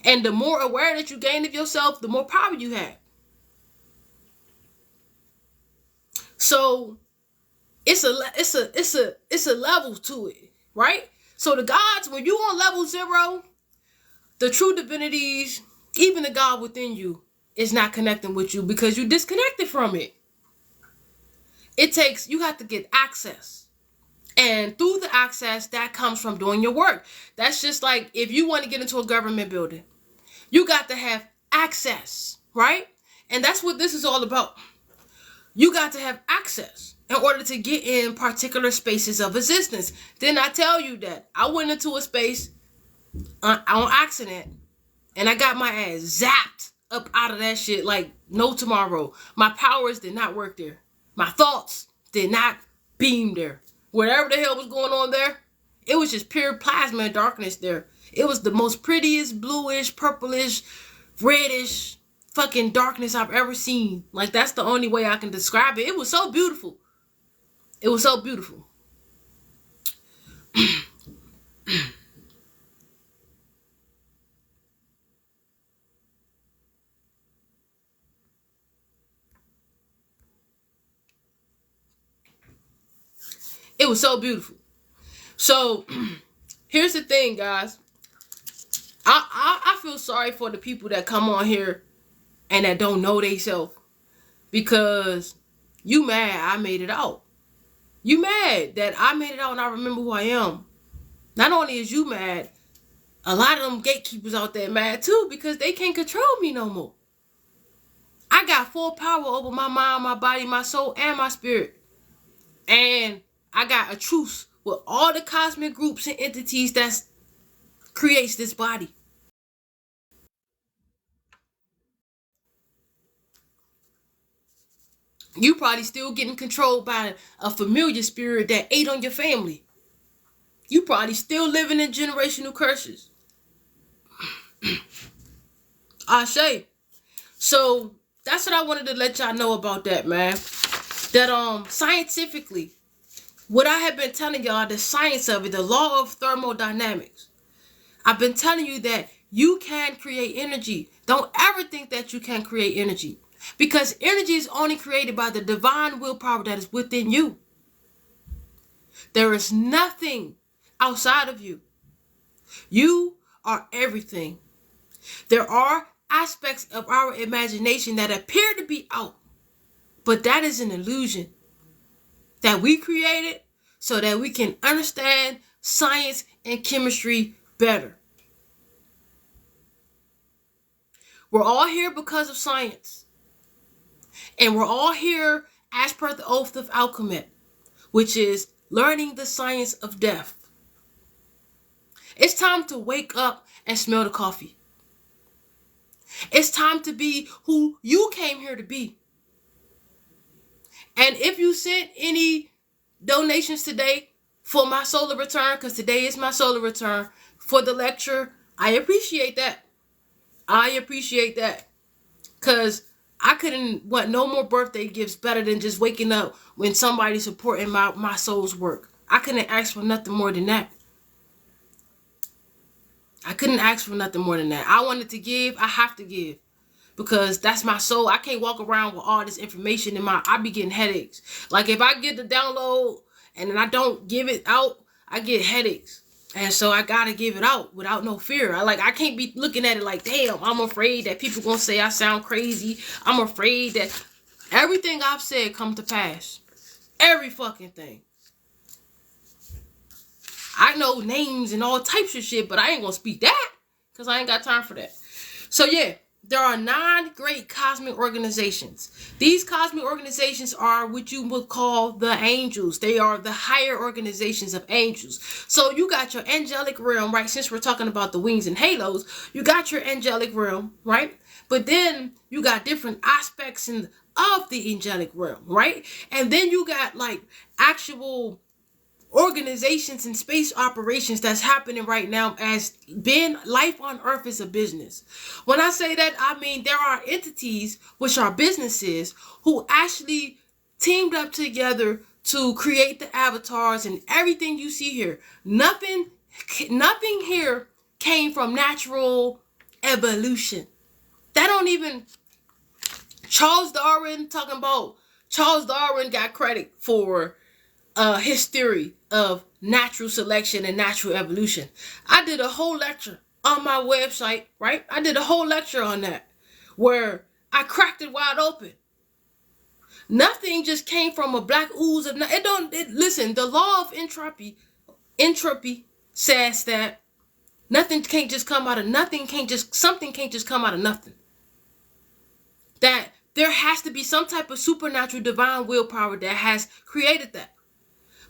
And the more aware that you gain of yourself, the more power you have. So it's a level to it, right? So the gods, when you on level 0, the true divinities, even the God within you, is not connecting with you because you disconnected from it. You have to get access. And through the access, that comes from doing your work. That's just like if you want to get into a government building, you got to have access, right? And that's what this is all about. You got to have access in order to get in particular spaces of existence. Then I tell you that I went into a space on accident and I got my ass zapped up out of that shit like no tomorrow. My powers did not work there. My thoughts did not beam there. Whatever the hell was going on there, it was just pure plasma and darkness there. It was the most prettiest, bluish, purplish, reddish fucking darkness I've ever seen. Like, that's the only way I can describe it. It was so beautiful. It was so beautiful. It was so beautiful. So, here's the thing, guys. I feel sorry for the people that come on here and that don't know theyself. Because you mad I made it out. You mad that I made it out and I remember who I am. Not only is you mad, a lot of them gatekeepers out there mad too because they can't control me no more. I got full power over my mind, my body, my soul, and my spirit. And I got a truce with all the cosmic groups and entities that creates this body. You probably still getting controlled by a familiar spirit that ate on your family. You probably still living in generational curses. Ashe. So that's what I wanted to let y'all know about that, man. That scientifically, what I have been telling y'all, the science of it, the law of thermodynamics. I've been telling you that you can create energy. Don't ever think that you can create energy. Because energy is only created by the divine willpower that is within you. There is nothing outside of you. You are everything. There are aspects of our imagination that appear to be out, but that is an illusion that we created so that we can understand science and chemistry better. We're all here because of science. And we're all here as per the oath of alchemy, which is learning the science of death. It's time to wake up and smell the coffee. It's time to be who you came here to be. And if you sent any donations today for my solar return, because today is my solar return, for the lecture, I appreciate that. I appreciate that. Because I couldn't want no more birthday gifts better than just waking up when somebody's supporting my soul's work. I couldn't ask for nothing more than that. I couldn't ask for nothing more than that. I wanted to give, I have to give. Because that's my soul. I can't walk around with all this information in I be getting headaches. Like if I get the download and then I don't give it out, I get headaches. And so I gotta give it out without no fear. I can't be looking at it like, damn, I'm afraid that people gonna say I sound crazy. I'm afraid that everything I've said come to pass. Every fucking thing. I know names and all types of shit, but I ain't gonna speak that because I ain't got time for that. So yeah, there are 9 great cosmic organizations. These cosmic organizations are what you would call the angels. They are the higher organizations of angels. So you got your angelic realm, right? Since we're talking about the wings and halos, you got your angelic realm, right? But then you got different aspects of the angelic realm, right? And then you got like actual organizations and space operations that's happening right now as being life on earth is a business. When I say that, I mean there are entities, which are businesses, who actually teamed up together to create the avatars and everything you see here. Nothing here came from natural evolution. That don't even... Charles Darwin got credit for his theory of natural selection and natural evolution. I did a whole lecture on my website, right? I did a whole lecture on that where I cracked it wide open. Nothing just came from a black ooze of... Listen, the law of entropy says that nothing can't just come out of nothing. Something can't just come out of nothing. That there has to be some type of supernatural divine willpower that has created that.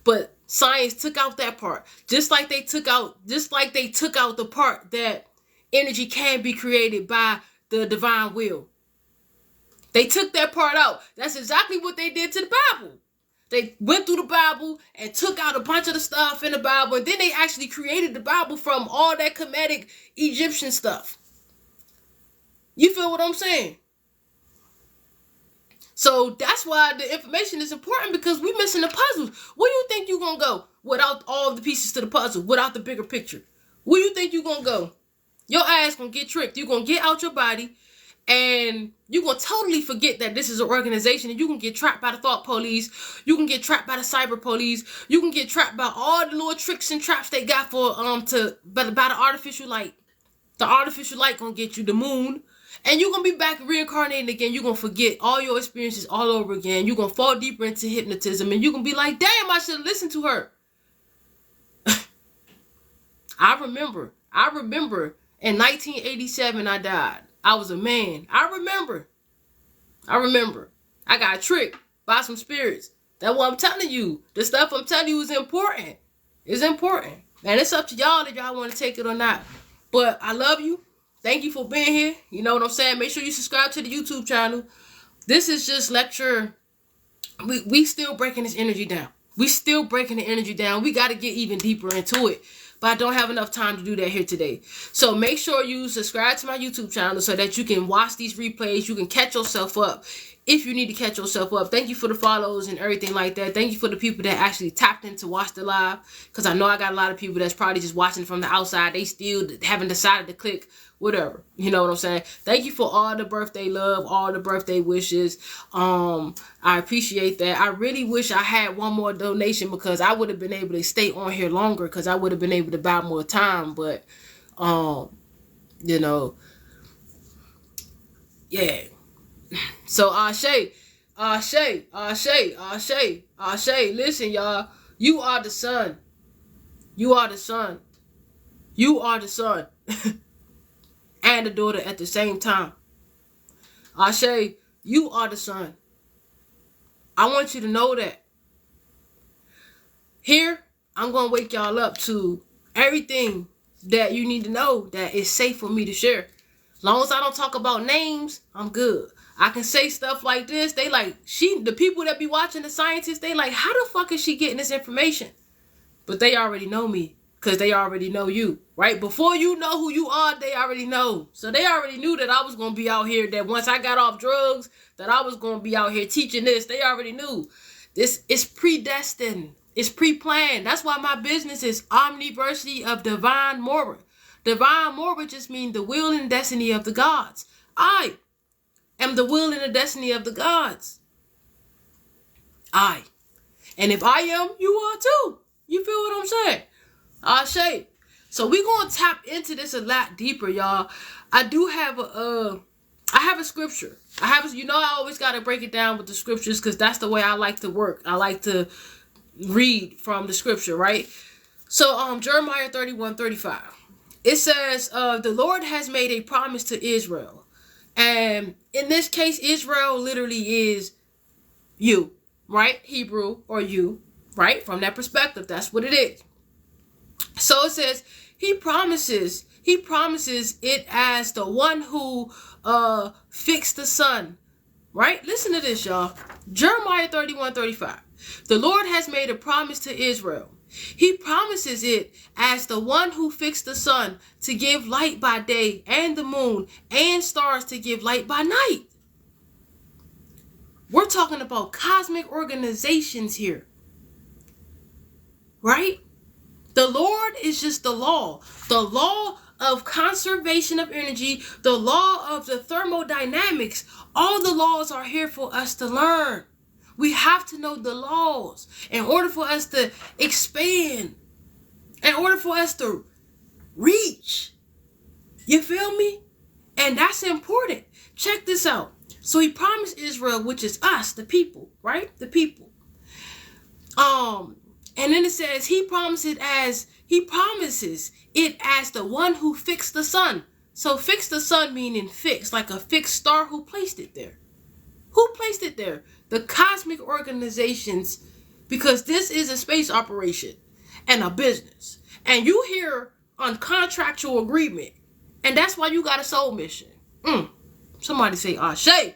But science took out that part. Just like they took out the part that energy can be created by the divine will. They took that part out. That's exactly what they did to the Bible. They went through the Bible and took out a bunch of the stuff in the Bible, and then they actually created the Bible from all that Kemetic Egyptian stuff. You feel what I'm saying? So that's why the information is important, because we're missing the puzzles. Where do you think you're going to go without all the pieces to the puzzle, without the bigger picture? Where do you think you're going to go? Your ass going to get tricked. You're going to get out your body, and you're going to totally forget that this is an organization, and you can get trapped by the thought police. You can get trapped by the cyber police. You can get trapped by all the little tricks and traps they got for by the artificial light. The artificial light going to get you, the moon. And you're going to be back reincarnating again. You're going to forget all your experiences all over again. You're going to fall deeper into hypnotism. And you're going to be like, damn, I should have listened to her. I remember in 1987, I died. I was a man. I remember. I got tricked by some spirits. That's what I'm telling you. The stuff I'm telling you is important. It's important. And it's up to y'all if y'all want to take it or not. But I love you. Thank you for being here. You know what I'm saying? Make sure you subscribe to the YouTube channel. This is just lecture. We still breaking this energy down. We still breaking the energy down. We got to get even deeper into it. But I don't have enough time to do that here today. So make sure you subscribe to my YouTube channel so that you can watch these replays. You can catch yourself up if you need to catch yourself up. Thank you for the follows and everything like that. Thank you for the people that actually tapped in to watch the live. Because I know I got a lot of people that's probably just watching from the outside. They still haven't decided to click. Whatever. You know what I'm saying? Thank you for all the birthday love, all the birthday wishes. I appreciate that. I really wish I had one more donation, because I would have been able to stay on here longer, because I would have been able to buy more time. But, you know, yeah. So, Ashe. Listen, y'all. You are the sun. You are the sun. You are the sun. And the daughter at the same time. Ashe, you are the son. I want you to know that. Here, I'm going to wake y'all up to everything that you need to know that is safe for me to share. As long as I don't talk about names, I'm good. I can say stuff like this. They like, the people that be watching, the scientists, they like, how the fuck is she getting this information? But they already know me. Because they already know you, right? Before you know who you are, they already know. So they already knew that I was going to be out here, that once I got off drugs, that I was going to be out here teaching this. They already knew. This is predestined. It's pre-planned. That's why my business is Omniversity of Divine Mora. Divine Mora just means the will and destiny of the gods. I am the will and the destiny of the gods. I. And if I am, you are too. You feel what I'm saying? Ashe. So we're going to tap into this a lot deeper, y'all. I do have I have a scripture. I always got to break it down with the scriptures, because that's the way I like to work. I like to read from the scripture, right? So Jeremiah 31:35. It says, the Lord has made a promise to Israel. And in this case, Israel literally is you, right? Hebrew, or you, right? From that perspective, that's what it is. So it says, he promises it as the one who fixed the sun. Right? Listen to this, y'all. Jeremiah 31:35. The Lord has made a promise to Israel. He promises it as the one who fixed the sun to give light by day, and the moon and stars to give light by night. We're talking about cosmic organizations here. Right? The Lord is just the law. The law of conservation of energy, the law of the thermodynamics, all the laws are here for us to learn. We have to know the laws in order for us to expand, in order for us to reach. You feel me? And that's important. Check this out. So he promised Israel, which is us, the people, right? The people. And then it says he promises it as the one who fixed the sun. So fix the sun meaning fixed, like a fixed star. Who placed it there? Who placed it there? The cosmic organizations, because this is a space operation and a business. And you here on contractual agreement. And that's why you got a soul mission. Somebody say Ashe.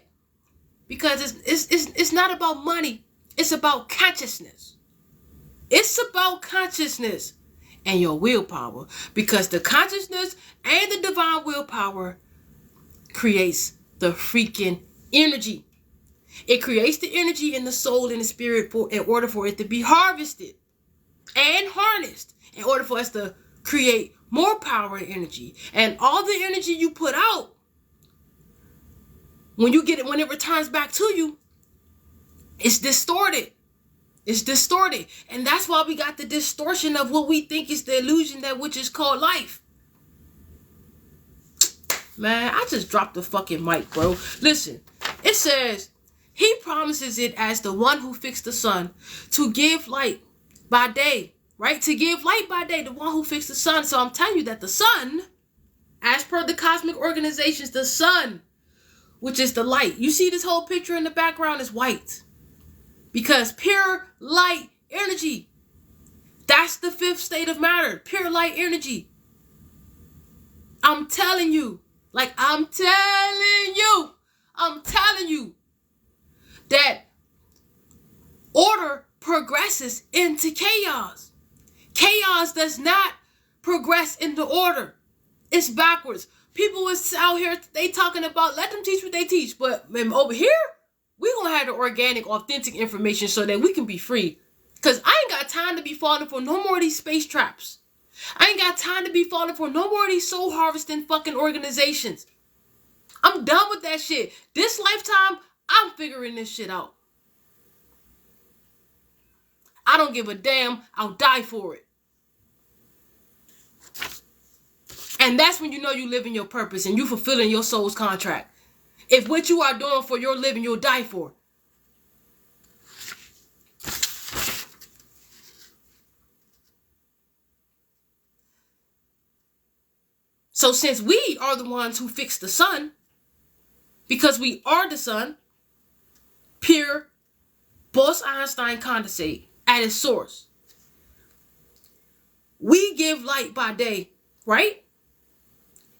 Because it's not about money. It's about consciousness. It's about consciousness and your willpower. Because the consciousness and the divine willpower creates the freaking energy. It creates the energy in the soul and the spirit in order for it to be harvested and harnessed in order for us to create more power and energy. And all the energy you put out, when it returns back to you, it's distorted. It's distorted. And that's why we got the distortion of what we think is the illusion that which is called life. Man, I just dropped the fucking mic, bro. Listen, it says, he promises it as the one who fixed the sun to give light by day, right? To give light by day, the one who fixed the sun. So I'm telling you that the sun, as per the cosmic organizations, the sun, which is the light. You see this whole picture in the background is white. Because pure light energy, that's the fifth state of matter. Pure light energy. I'm telling you that order progresses into chaos. Chaos does not progress into order. It's backwards. People is out here, they talking about, let them teach what they teach. But over here, we're going to have the organic, authentic information so that we can be free. Because I ain't got time to be falling for no more of these space traps. I ain't got time to be falling for no more of these soul harvesting fucking organizations. I'm done with that shit. This lifetime, I'm figuring this shit out. I don't give a damn. I'll die for it. And that's when you know you live in your purpose and you fulfilling your soul's contract. If what you are doing for your living, you'll die for. So since we are the ones who fix the sun, because we are the sun, pure Bose-Einstein condensate at its source, we give light by day, right?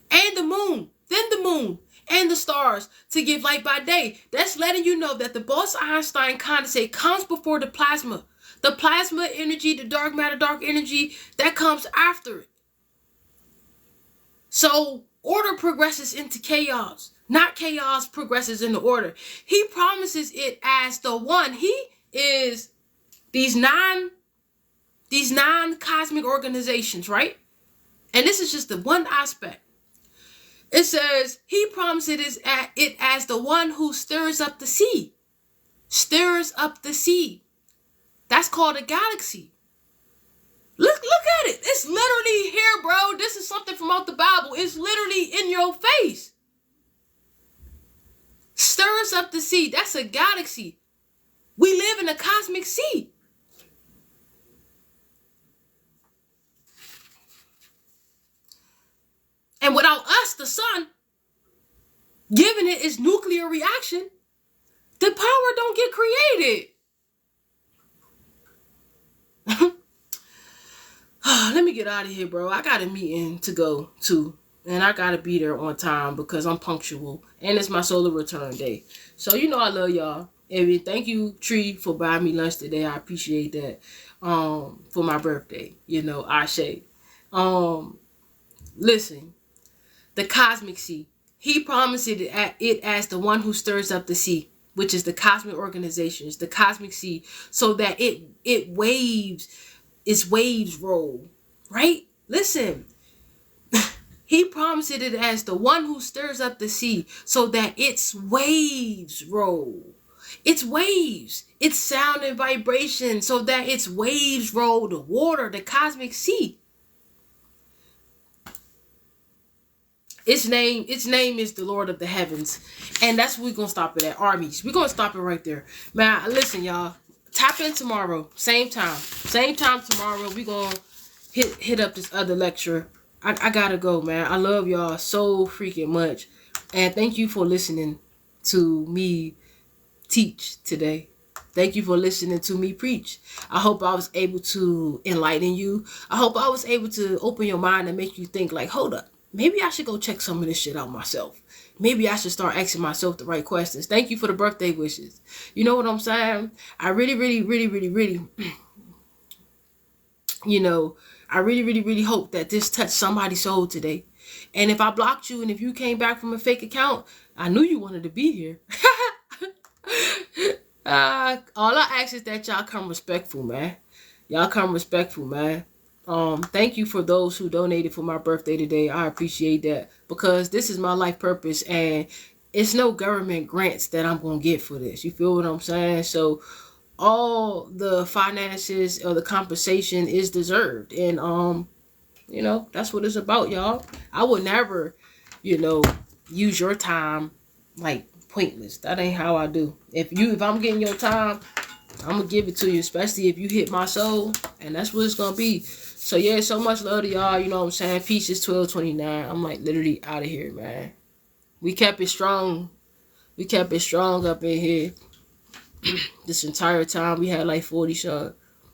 And the moon, then the moon, and the stars to give light by day. That's letting you know that the Bose-Einstein condensate comes before the plasma. The plasma energy, the dark matter, dark energy, that comes after it. So order progresses into chaos, not chaos progresses into order. He promises it as the one. He is these non-cosmic organizations, right? And this is just the one aspect. It says, he promises it as the one who stirs up the sea. Stirs up the sea. That's called a galaxy. Look at it. It's literally here, bro. This is something from out the Bible. It's literally in your face. Stirs up the sea. That's a galaxy. We live in a cosmic sea. And without us, the sun, giving it its nuclear reaction, the power don't get created. Let me get out of here, bro. I got a meeting to go to. And I got to be there on time because I'm punctual. And it's my solar return day. So, you know I love y'all. And thank you, Tree, for buying me lunch today. I appreciate that. For my birthday. You know, Ashe. Listen. The cosmic sea. He promised it as the one who stirs up the sea, which is the cosmic organizations, the cosmic sea, so that it waves, its waves roll, right? Listen, He promised it as the one who stirs up the sea so that its waves roll. Its waves, its sound and vibration, so that its waves roll the water, the cosmic sea. Its name is the Lord of the Heavens. And that's what we're gonna stop it at. Armies. We're gonna stop it right there. Man, listen, y'all. Tap in tomorrow. Same time. Same time tomorrow. We're gonna hit up this other lecture. I gotta go, man. I love y'all so freaking much. And thank you for listening to me teach today. Thank you for listening to me preach. I hope I was able to enlighten you. I hope I was able to open your mind and make you think like, hold up, maybe I should go check some of this shit out myself. Maybe I should start asking myself the right questions. Thank you for the birthday wishes. You know what I'm saying? I really, you know, I really hope that this touched somebody's soul today. And if I blocked you and if you came back from a fake account, I knew you wanted to be here. All I ask is that y'all come respectful, man. Y'all come respectful, man. Thank you for those who donated for my birthday today. I appreciate that because this is my life purpose and it's no government grants that I'm going to get for this. You feel what I'm saying? So all the finances or the compensation is deserved. And, you know, that's what it's about, y'all. I would never, you know, use your time like pointless. That ain't how I do. If I'm getting your time, I'm gonna give it to you, especially if you hit my soul, and that's what it's gonna be. So yeah, so much love to y'all. You know what I'm saying? Peace is 12:29. I'm like literally out of here, man. We kept it strong. We kept it strong up in here. This entire time we had like 40 shots.